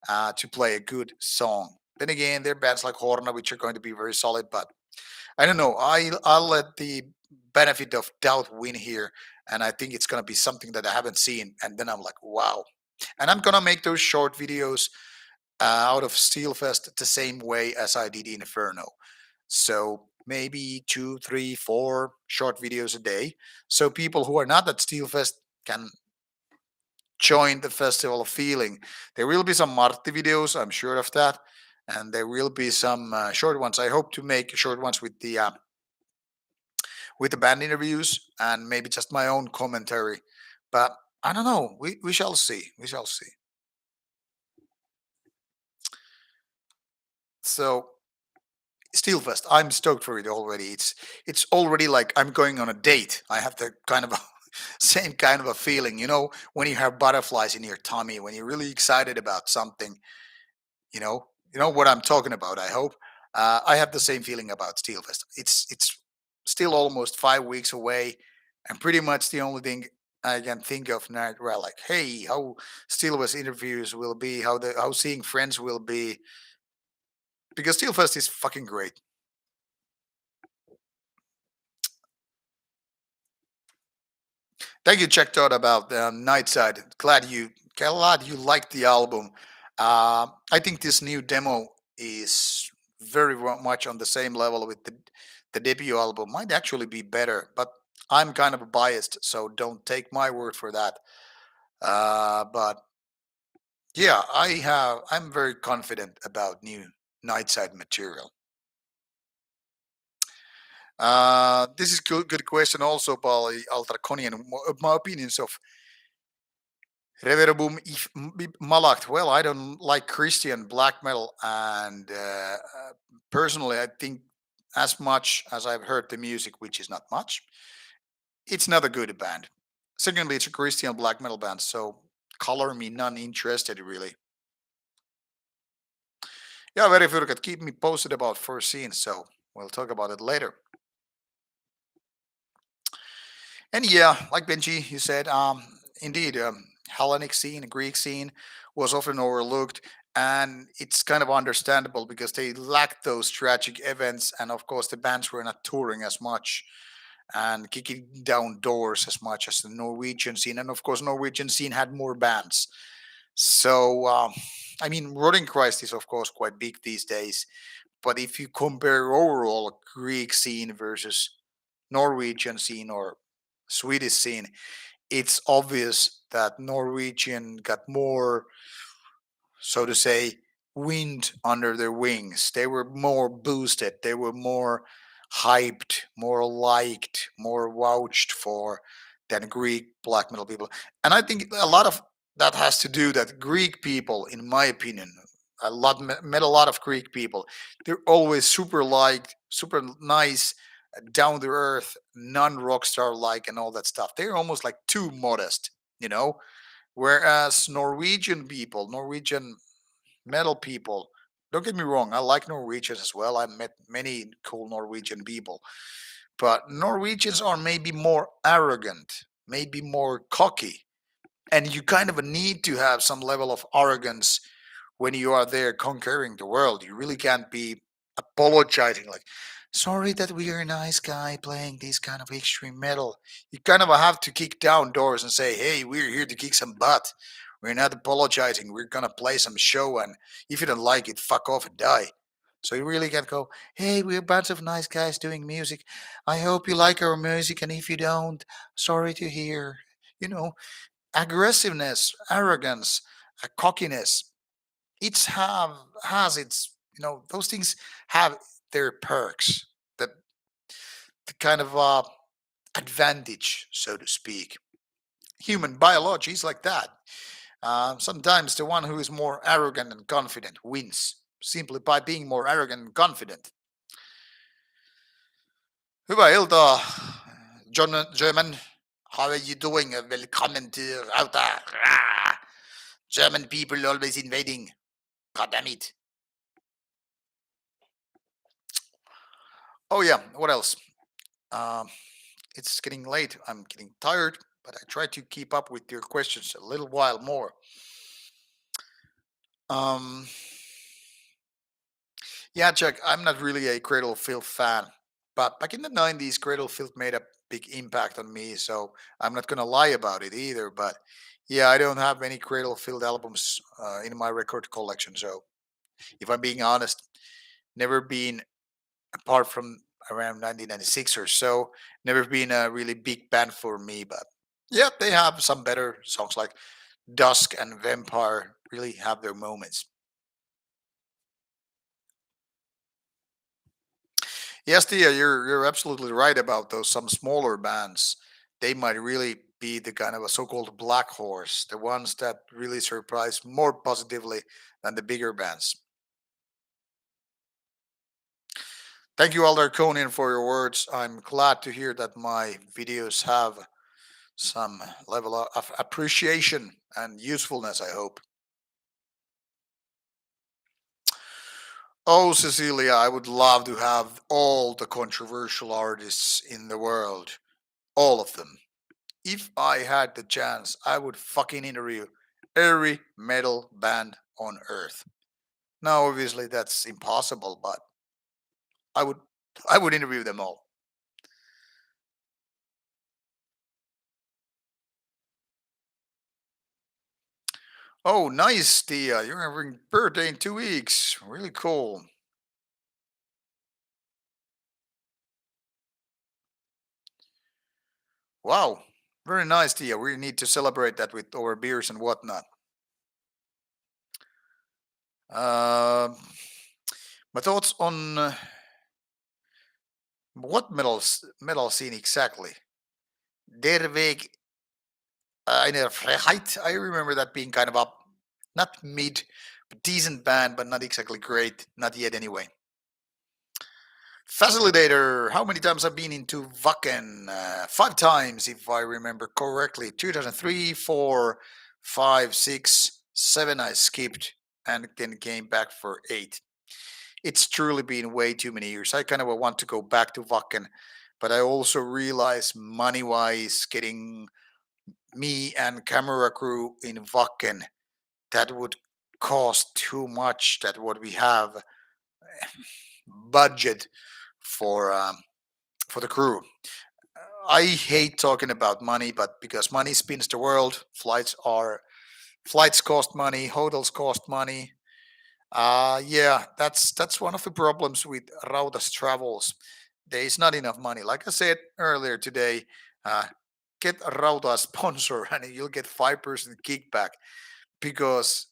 Speaker 1: to play a good song. Then again, there are bands like Horna, which are going to be very solid, but I don't know. I'll let the benefit of doubt win here, and I think it's gonna be something that I haven't seen, and then I'm like, wow. And I'm gonna make those short videos out of Steelfest the same way as I did Inferno. So maybe two, three, four short videos a day, so people who are not at Steelfest can join the festival of feeling. There will be some Martti videos, I'm sure of that, and there will be some short ones. I hope to make short ones with the band interviews and maybe just my own commentary. But I don't know. We shall see. We shall see. So Steelfest, I'm stoked for it already. It's already like I'm going on a date. I have the kind of a same kind of a feeling, when you have butterflies in your tummy, when you're really excited about something, you know what I'm talking about. I hope I have the same feeling about Steelfest. It's still almost 5 weeks away, and pretty much the only thing I can think of now, well, like, hey, how Steelfest interviews will be, how seeing friends will be, because Steelfest is fucking great. Thank you, checked out about Nightside. Glad you liked the album. I think this new demo is very much on the same level with the debut album. Might actually be better, but I'm kind of biased, so don't take my word for that. But yeah, I'm very confident about new Nightside material. This is good question also by Altarconian. My opinions of Reverbum if Malakt. Well, I don't like Christian black metal, and personally, I think as much as I've heard the music, which is not much, it's not a good band. Secondly, it's a Christian black metal band, so color me none interested really. Yeah, very good. Keep me posted about first scene, so we'll talk about it later. And yeah, like Benji, you said, indeed, Hellenic scene, Greek scene was often overlooked, and it's kind of understandable because they lacked those tragic events, and of course, the bands were not touring as much and kicking down doors as much as the Norwegian scene, and of course, Norwegian scene had more bands. So, I mean, Rotting Christ is of course quite big these days, but if you compare overall Greek scene versus Norwegian scene or Swedish scene, it's obvious that Norwegian got more, so to say, wind under their wings. They were more boosted, they were more hyped, more liked, more vouched for than Greek black metal people. And I think a lot of that has to do that Greek people, in my opinion, met a lot of Greek people. They're always super liked, super nice, down to earth, non rock star like, and all that stuff. They're almost like too modest, you know. Whereas Norwegian people, Norwegian metal people, don't get me wrong, I like Norwegians as well. I met many cool Norwegian people, but Norwegians are maybe more arrogant, maybe more cocky, and you kind of need to have some level of arrogance when you are there conquering the world. You really can't be apologizing like, sorry that we are a nice guy playing this kind of extreme metal. You kind of have to kick down doors and say, hey, we're here to kick some butt. We're not apologizing. We're gonna play some show, and if you don't like it, fuck off and die. So you really can't go, hey, we're a bunch of nice guys doing music. I hope you like our music, and if you don't, sorry to hear. You know, aggressiveness, arrogance, cockiness, it's have has its, those things have their perks, the, the kind of advantage, so to speak. Human biology is like that. Sometimes the one who is more arrogant and confident wins simply by being more arrogant and confident. Hyvää iltaa, German. How are you doing? Welcome to Rauta. German people always invading. God damn it. Oh yeah, what else? Um, it's getting late. I'm getting tired, but I try to keep up with your questions a little while more. Um, yeah, Jack, I'm not really a Cradle of Filth fan, but back in the 90s, Cradle of Filth made a big impact on me, so I'm not going to lie about it either. But yeah, I don't have any Cradle of Filth albums in my record collection, so if I'm being honest, never been, apart from around 1996 or so, never been a really big band for me. But yeah, they have some better songs like Dusk and Vampire, really have their moments. Yes, Tia, you're absolutely right about those. Some smaller bands, they might really be the kind of a so-called black horse, the ones that really surprise more positively than the bigger bands. Thank you, Alder Conan, for your words. I'm glad to hear that my videos have some level of appreciation and usefulness, I hope. Oh, Cecilia, I would love to have all the controversial artists in the world, all of them. If I had the chance, I would fucking interview every metal band on earth. Now, obviously, that's impossible, but I would, I would interview them all. Oh, nice, Tia. You're having birthday in 2 weeks. Really cool. Wow. Very nice, Tia. We need to celebrate that with our beers and whatnot. Um My thoughts on what metal scene exactly? Der Weg eine Freiheit. I remember that being kind of a not mid, but decent band, but not exactly great. Not yet, anyway. Facilitator. How many times I've been into Wacken? 5 times, if I remember correctly. 2003, 4, 5, 6, 7. I skipped and then came back for 8. It's truly been way too many years. I kind of want to go back to Wacken, but I also realize money wise, getting me and camera crew in Wacken, that would cost too much. That what we have budget for um, for the crew. I hate talking about money, but because money spins the world, flights cost money, hotels cost money. Yeah, that's one of the problems with Rauta's travels. There is not enough money. Like I said earlier today, uh, get a Rauta sponsor and you'll get 5% kickback, because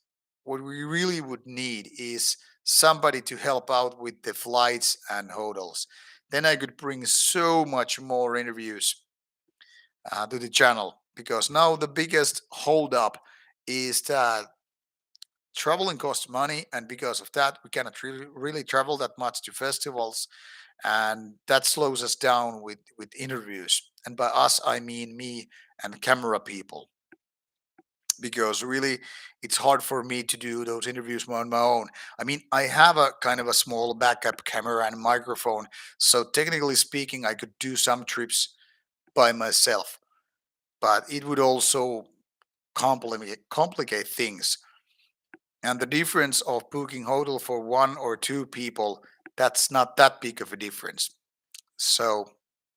Speaker 1: what we really would need is somebody to help out with the flights and hotels. Then I could bring so much more interviews to the channel, because now the biggest holdup is that traveling costs money, and because of that we cannot really travel that much to festivals, and that slows us down with interviews. And by us I mean me and camera people, because really it's hard for me to do those interviews on my own. I mean, I have a kind of a small backup camera and microphone, so technically speaking I could do some trips by myself, but it would also complicate things. And the difference of booking hotel for 1 or 2 people, that's not that big of a difference. So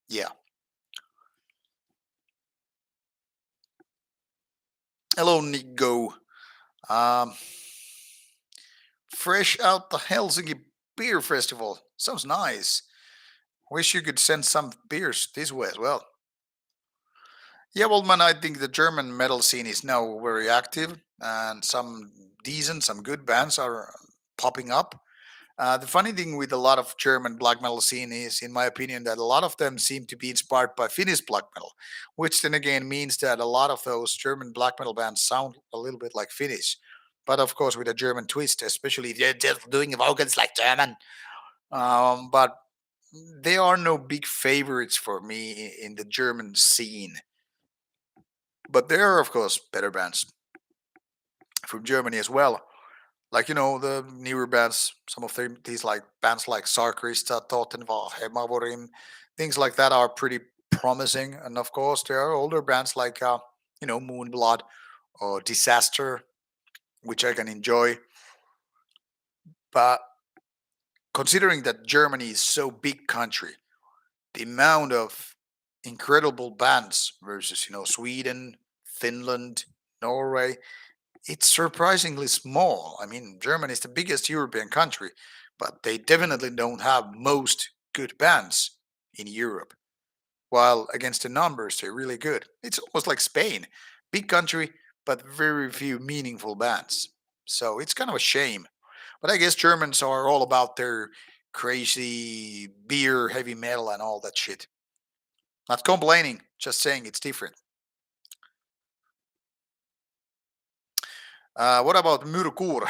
Speaker 1: yeah. Hello, Nico. um Fresh out the Helsinki Beer Festival. Sounds nice. Wish you could send some beers this way as well. Yeah, well, man, I think the German metal scene is now very active, and some good bands are popping up. The funny thing with a lot of German black metal scene is, in my opinion, that a lot of them seem to be inspired by Finnish black metal, which then again means that a lot of those German black metal bands sound a little bit like Finnish, but of course with a German twist, especially if they're just doing vocals like German. But there are no big favorites for me in the German scene. But there are, of course, better bands from Germany as well. Like, the newer bands, some of these like bands like Sarkrista, Tottenval, Hemavorim, things like that are pretty promising. And of course, there are older bands like, Moonblood or Disaster, which I can enjoy. But considering that Germany is so big country, the amount of incredible bands versus Sweden, Finland, Norway, it's surprisingly small. I mean, Germany is the biggest European country, but they definitely don't have most good bands in Europe. While against the numbers, they're really good. It's almost like Spain, big country, but very few meaningful bands. So it's kind of a shame. But I guess Germans are all about their crazy beer, heavy metal, and all that shit. Not complaining, just saying it's different. What about Murkur?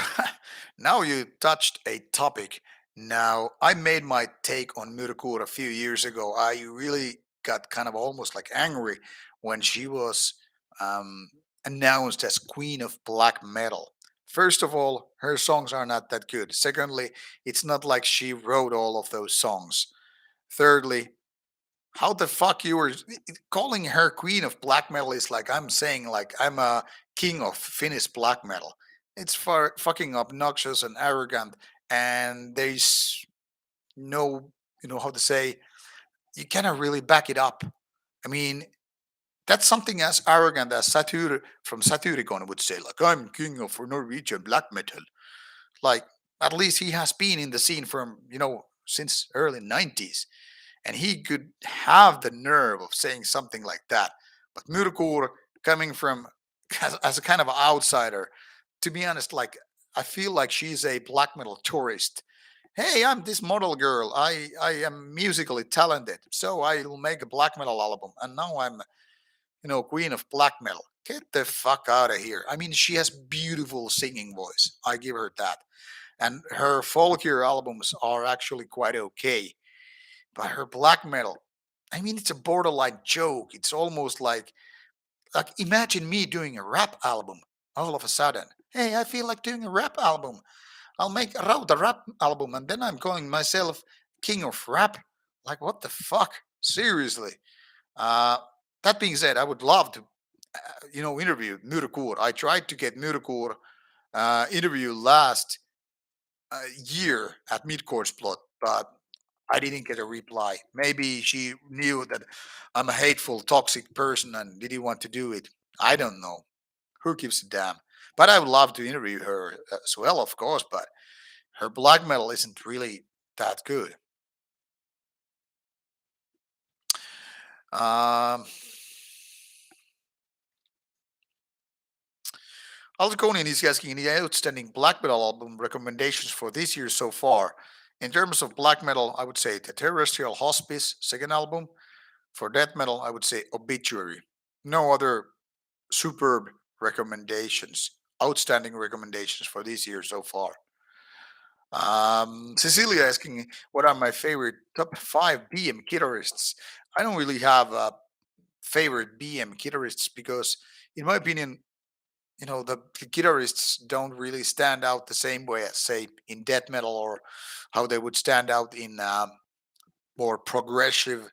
Speaker 1: Now you touched a topic. Now, I made my take on Murkur a few years ago. I really got kind of almost like angry when she was um, announced as Queen of Black Metal. First of all, her songs are not that good. Secondly, it's not like she wrote all of those songs. Thirdly, how the fuck you were calling her queen of black metal is like I'm saying like I'm a king of Finnish black metal. It's fucking obnoxious and arrogant, and there's no, how to say, you cannot really back it up. I mean, that's something as arrogant as Satyr from Satyricon would say, like I'm king of Norwegian black metal. Like, at least he has been in the scene from since early 90s, and he could have the nerve of saying something like that. But Murkur, coming from as a kind of outsider, to be honest, like I feel like she's a black metal tourist, Hey, I'm this model girl. I am musically talented, so I'll make a black metal album. And now I'm, queen of black metal. Get the fuck out of here. I mean, she has beautiful singing voice. I give her that. And her folkier albums are actually quite okay. But her black metal, I mean, it's a borderline joke. It's almost like imagine me doing a rap album all of a sudden. Hey, I feel like doing a rap album. I'll make a Rauta rap album, and then I'm calling myself king of rap. Like what the fuck? Seriously. Uh, that being said, I would love to, interview Nurkur. I tried to get Nurkur interview last year at Midcourse Plot, but I didn't get a reply. Maybe she knew that I'm a hateful, toxic person and didn't want to do it. I don't know. Who gives a damn? But I would love to interview her as well, of course. But her black metal isn't really that good. Um, Alconian is asking any outstanding black metal album recommendations for this year so far. In terms of black metal, I would say the Terrestrial Hospice second album. For death metal, I would say Obituary. No other superb recommendations, outstanding recommendations for this year so far. Cecilia asking, what are my favorite top five BM guitarists? I don't really have favorite BM guitarists because, in my opinion, the guitarists don't really stand out the same way as, say, in death metal or how they would stand out in more progressive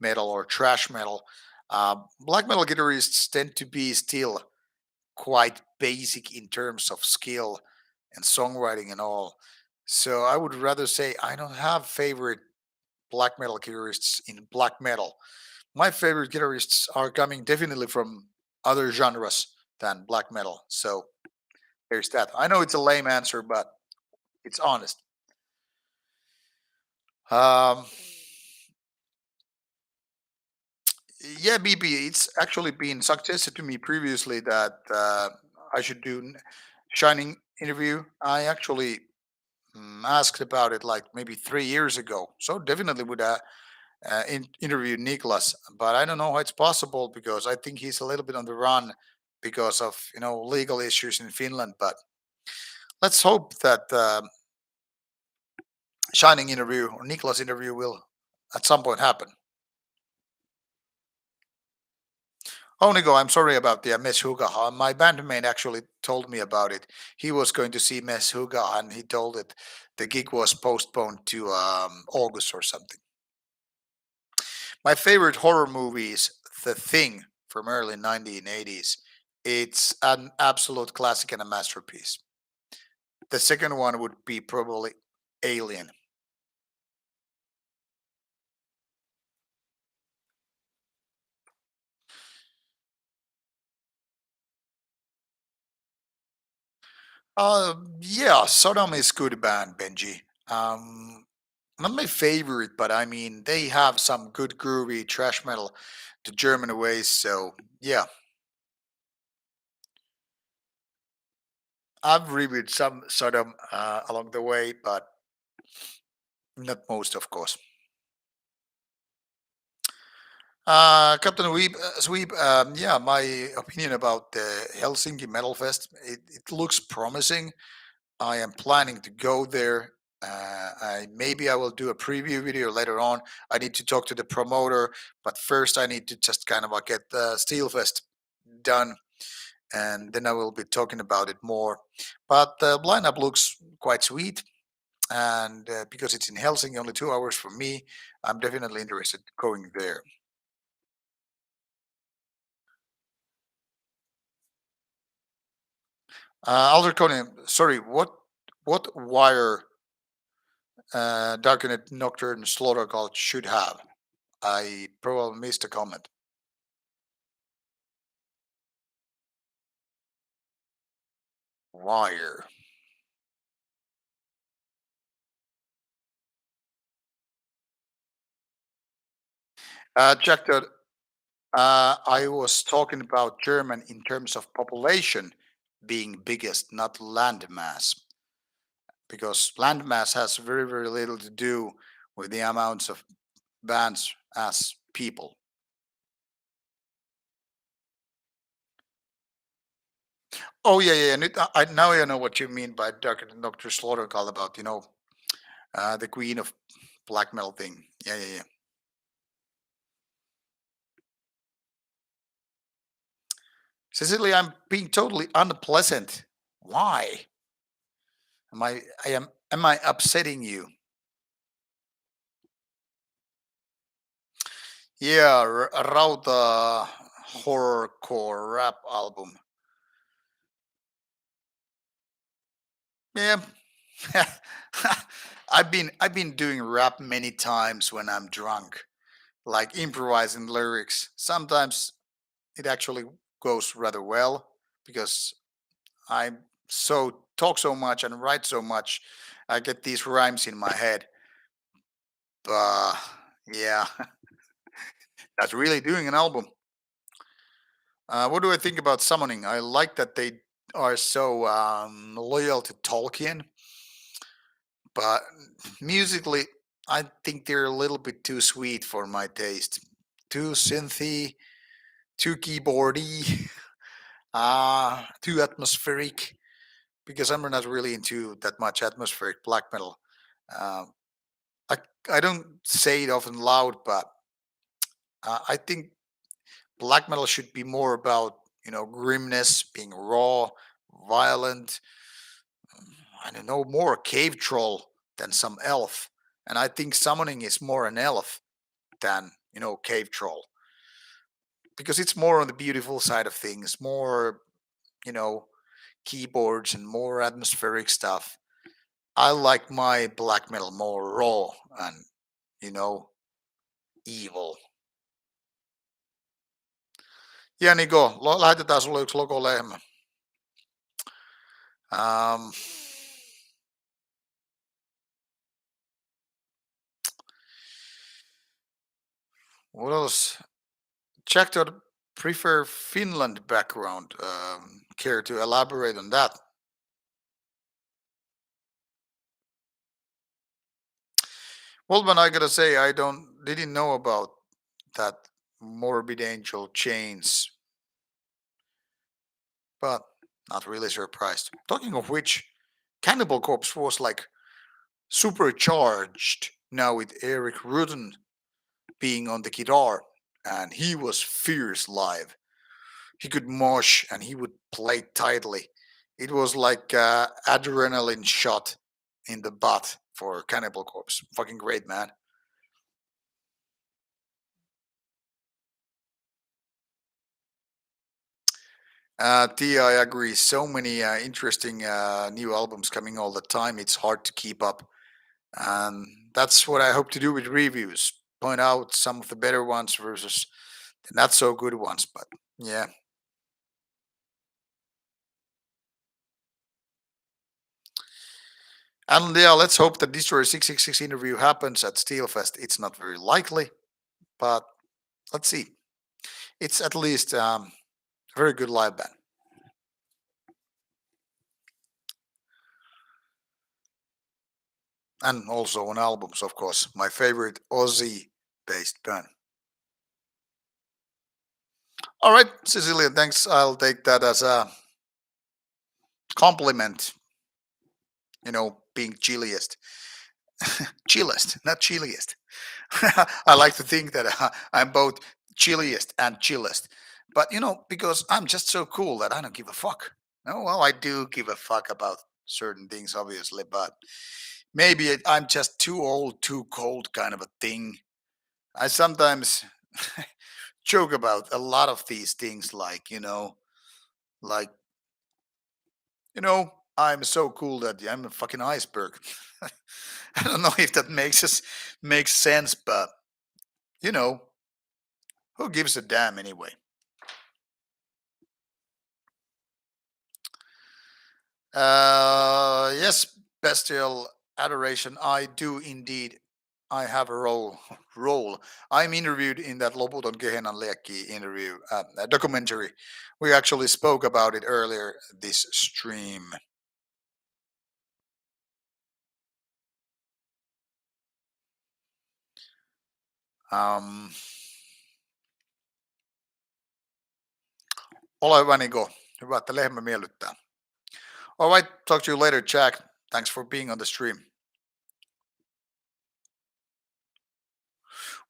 Speaker 1: metal or trash metal. Black metal guitarists tend to be still quite basic in terms of skill and songwriting and all. So I would rather say I don't have favorite black metal guitarists in black metal. My favorite guitarists are coming definitely from other genres than black metal. So there's that. I know it's a lame answer, but it's honest. Um, yeah, BB, it's actually been suggested to me previously that I should do Shining interview. I actually asked about it like maybe 3 years ago. So definitely would interview Niklas, but I don't know how it's possible because I think he's a little bit on the run because of legal issues in Finland. But let's hope that Shining interview or Niklas interview will at some point happen. Oh, Nico, I'm sorry about the Mes Huga. My bandmate actually told me about it. He was going to see Mes Huga, and he told it the gig was postponed to August or something. My favorite horror movie is The Thing from early 1980s. It's an absolute classic and a masterpiece. The second one would be probably Alien. Yeah, Sodom is good band, Benji. Not my favorite, but I mean they have some good groovy trash metal, the German ways. So yeah, I've reviewed some Sodom along the way, but not most, of course. Captain Sweep, yeah, my opinion about the Helsinki Metal Fest, it looks promising. I am planning to go there. Maybe I will do a preview video later on. I need to talk to the promoter, but first I need to just kind of get the Steelfest done, and then I will be talking about it more. But the lineup looks quite sweet, and because it's in Helsinki, only 2 hours from me, I'm definitely interested in going there. Alder Conan, sorry, what wire Darkened Nocturne Slaughter Cult should have? I probably missed a comment. Wire. Jack, I was talking about German in terms of population being biggest, not land mass. because landmass has very, very little to do with the amounts of bands as people. Oh yeah, yeah. And now I know what you mean by Doctor Slaughter call about the Queen of Black Metal thing. Yeah, yeah, yeah. Cecily, I'm being totally unpleasant. Why am I upsetting you? Yeah, Rauta horrorcore rap album. Yeah, I've been doing rap many times when I'm drunk, like improvising lyrics. Sometimes it actually goes rather well because I talk so much and write so much. I get these rhymes in my head. Yeah, that's really doing an album. What do I think about summoning? I like that they are so loyal to Tolkien, but musically, I think they're a little bit too sweet for my taste. Too synthy, too keyboardy, too atmospheric. Because I'm not really into that much atmospheric black metal. Um, I I don't say it often loud, but I think black metal should be more about grimness, being raw, violent. I don't know, more cave troll than some elf. And I think summoning is more an elf than cave troll because it's more on the beautiful side of things, more you know keyboards and more atmospheric stuff. I like my black metal more raw and you know evil. Ja Niko, lähetetään sulle yksi lokolehmä. Um, what else? Jack prefer Finland background. Care to elaborate on that? Well, man, I gotta say I didn't know about that Morbid Angel chains, but not really surprised. Talking of which, Cannibal Corpse was like supercharged now with Eric Rudden being on the guitar, and he was fierce live. He could mosh and he would play tightly. It was like adrenaline shot in the butt for Cannibal Corpse. Fucking great, man. Tia, I agree. So many interesting new albums coming all the time. It's hard to keep up. And that's what I hope to do with reviews. Point out some of the better ones versus the not so good ones. But yeah. And yeah, let's hope that Destroyer 666 interview happens at Steelfest. It's not very likely, but let's see. It's at least a very good live band. And also on albums, of course. My favorite Aussie based band. All right, Cecilia, thanks. I'll take that as a compliment, being chilliest. Chillest, not chilliest. I like to think that I'm both chilliest and chillest. But, because I'm just so cool that I don't give a fuck. No, well, I do give a fuck about certain things, obviously, but maybe I'm just too old, too cold kind of a thing. I sometimes joke about a lot of these things, like, I'm so cool that I'm a fucking iceberg. I don't know if that makes sense, but you know, who gives a damn anyway? Yes, bestial adoration. I do indeed. I have a role. Role. I'm interviewed in that Loputon Gehenan Liekki interview documentary. We actually spoke about it earlier this stream. Um, Ole hyvä Niko. Hyvä, että lehmä miellyttää. All right, talk to you later, Jack. Thanks for being on the stream.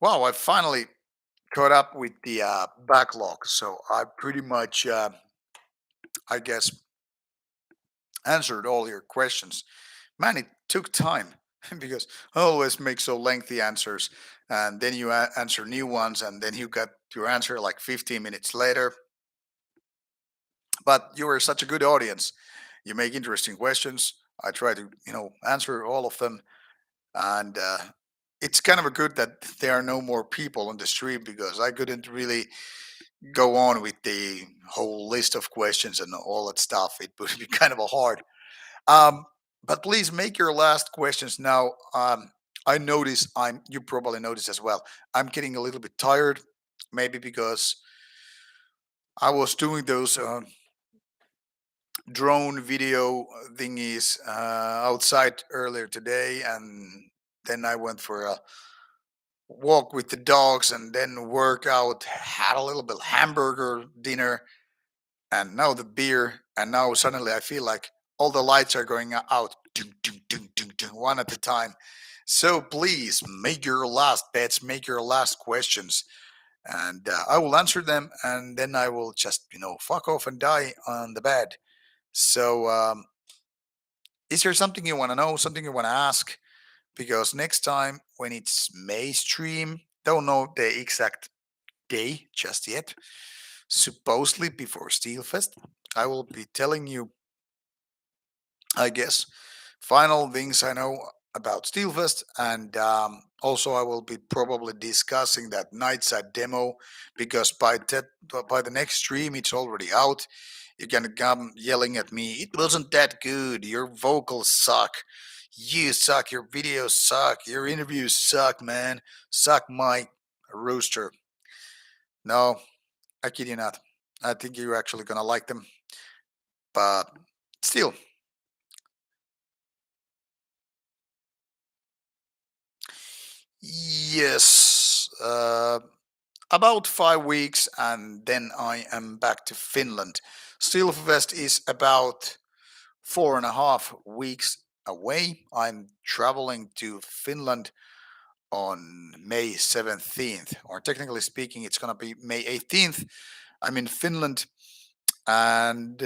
Speaker 1: Wow, I finally caught up with the backlog. So I pretty much, I guess, answered all your questions. Man, it took time because I always make so lengthy answers, and then you answer new ones, and then you got your answer like 15 minutes later. But you were such a good audience. You make interesting questions. I try to, answer all of them, and it's kind of a good that there are no more people on the stream because I couldn't really go on with the whole list of questions and all that stuff. It would be kind of a hard. Um, but please make your last questions now. I notice you probably notice as well. I'm getting a little bit tired, maybe because I was doing those drone video thingies outside earlier today, and then I went for a walk with the dogs, and then work out. Had a little bit of hamburger dinner, and now the beer, and now suddenly I feel like all the lights are going out, ding, ding, ding, ding, ding, one at a time. So please make your last bets, make your last questions, and I will answer them, and then I will just fuck off and die on the bed. So is there something you want to know, something you want to ask? Because next time when it's May stream, don't know the exact day just yet. Supposedly before Steelfest, I will be telling you, I guess, final things I know about Steelfest, and also I will be probably discussing that Nightside demo because by the next stream it's already out. You're gonna come yelling at me. It wasn't that good. Your vocals suck. You suck. Your videos suck. Your interviews suck, man. Suck my rooster. No, I kid you not. I think you're actually gonna like them, but still, yes. About 5 weeks, and then I am back to Finland. Steelfest is about 4.5 weeks away. I'm traveling to Finland on May 17th, or technically speaking, it's going to be May 18th. I'm in Finland, and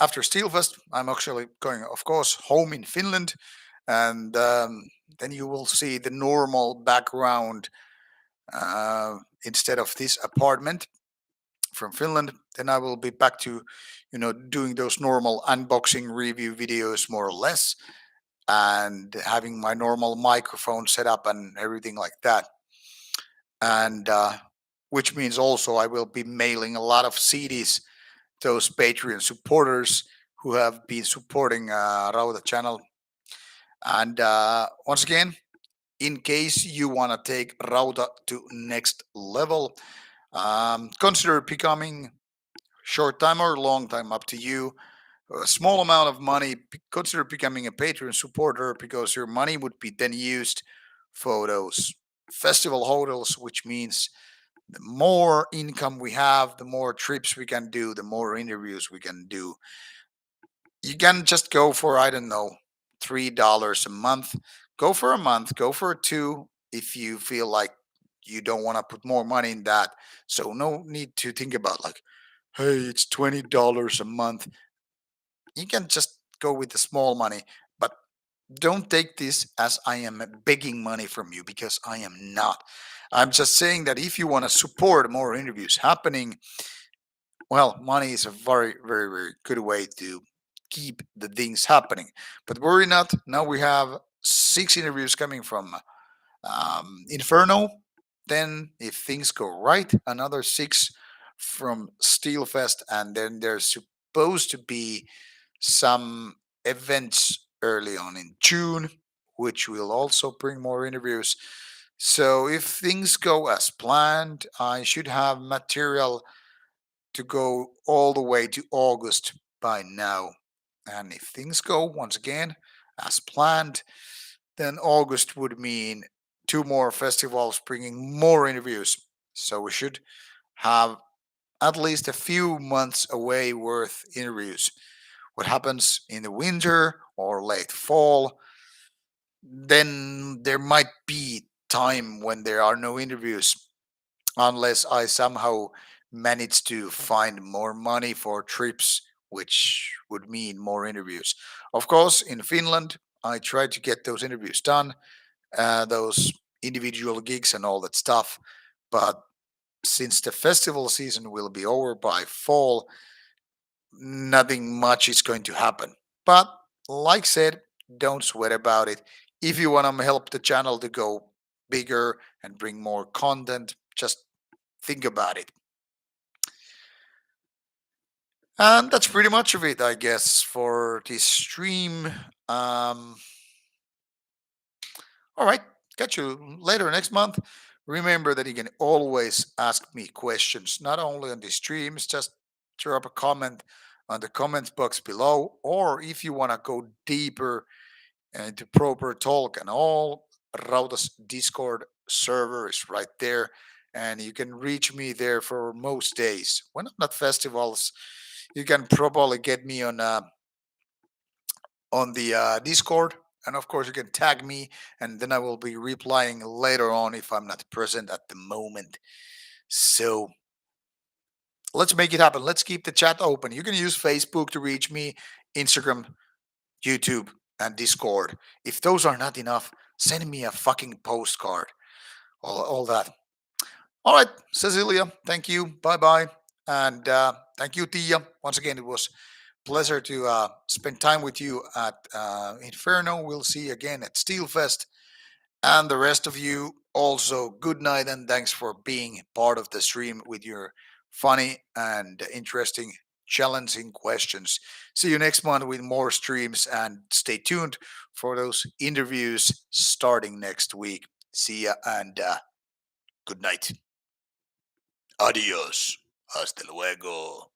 Speaker 1: after Steelfest, I'm actually going, of course, home in Finland, and then you will see the normal background instead of this apartment from Finland. Then I will be back to, doing those normal unboxing review videos more or less, and having my normal microphone set up and everything like that. And which means also I will be mailing a lot of CDs to those Patreon supporters who have been supporting Rauta channel. And once again, in case you want to take Rauta to next level, consider becoming short time or long time, up to you. A small amount of money, consider becoming a Patreon supporter because your money would be then used for those festival hotels, which means the more income we have, the more trips we can do, the more interviews we can do. You can just go for, I don't know, $3 a month. Go for a month, go for two if you feel like you don't want to put more money in that. So no need to think about like, hey, it's $20 a month. You can just go with the small money, but don't take this as I am begging money from you because I am not. I'm just saying that if you want to support more interviews happening, well, money is a very, very, very good way to keep the things happening. But worry not. Now we have 6 interviews coming from Inferno. Then, if things go right, another 6 from Steelfest, and then there's supposed to be some events early on in June, which will also bring more interviews. So, if things go as planned, I should have material to go all the way to August by now. And if things go once again as planned, then August would mean two more festivals bringing more interviews. So we should have at least a few months away worth interviews. What happens in the winter or late fall, then there might be time when there are no interviews unless I somehow manage to find more money for trips, which would mean more interviews. Of course, in Finland, I try to get those interviews done, those individual gigs and all that stuff. But since the festival season will be over by fall, nothing much is going to happen. But like said, don't sweat about it. If you want to help the channel to go bigger and bring more content, just think about it. And that's pretty much of it, I guess, for this stream. Um, all right, catch you later next month. Remember that you can always ask me questions, not only on the streams, just drop a comment on the comments box below, or if you want to go deeper into proper talk and all, Rauta's Discord server is right there, and you can reach me there for most days. When I'm not festivals, you can probably get me on the Discord, and of course you can tag me, and then I will be replying later on if I'm not present at the moment. So let's make it happen. Let's keep the chat open. You can use Facebook to reach me, Instagram, YouTube, and Discord. If those are not enough, send me a fucking postcard. All that. All right, Cecilia, thank you. Bye bye. And thank you, Tia. Once again, it was pleasure to spend time with you at Inferno. We'll see you again at Steelfest. And the rest of you, also, good night and thanks for being part of the stream with your funny and interesting, challenging questions. See you next month with more streams and stay tuned for those interviews starting next week. See ya and good night. Adios. Hasta luego.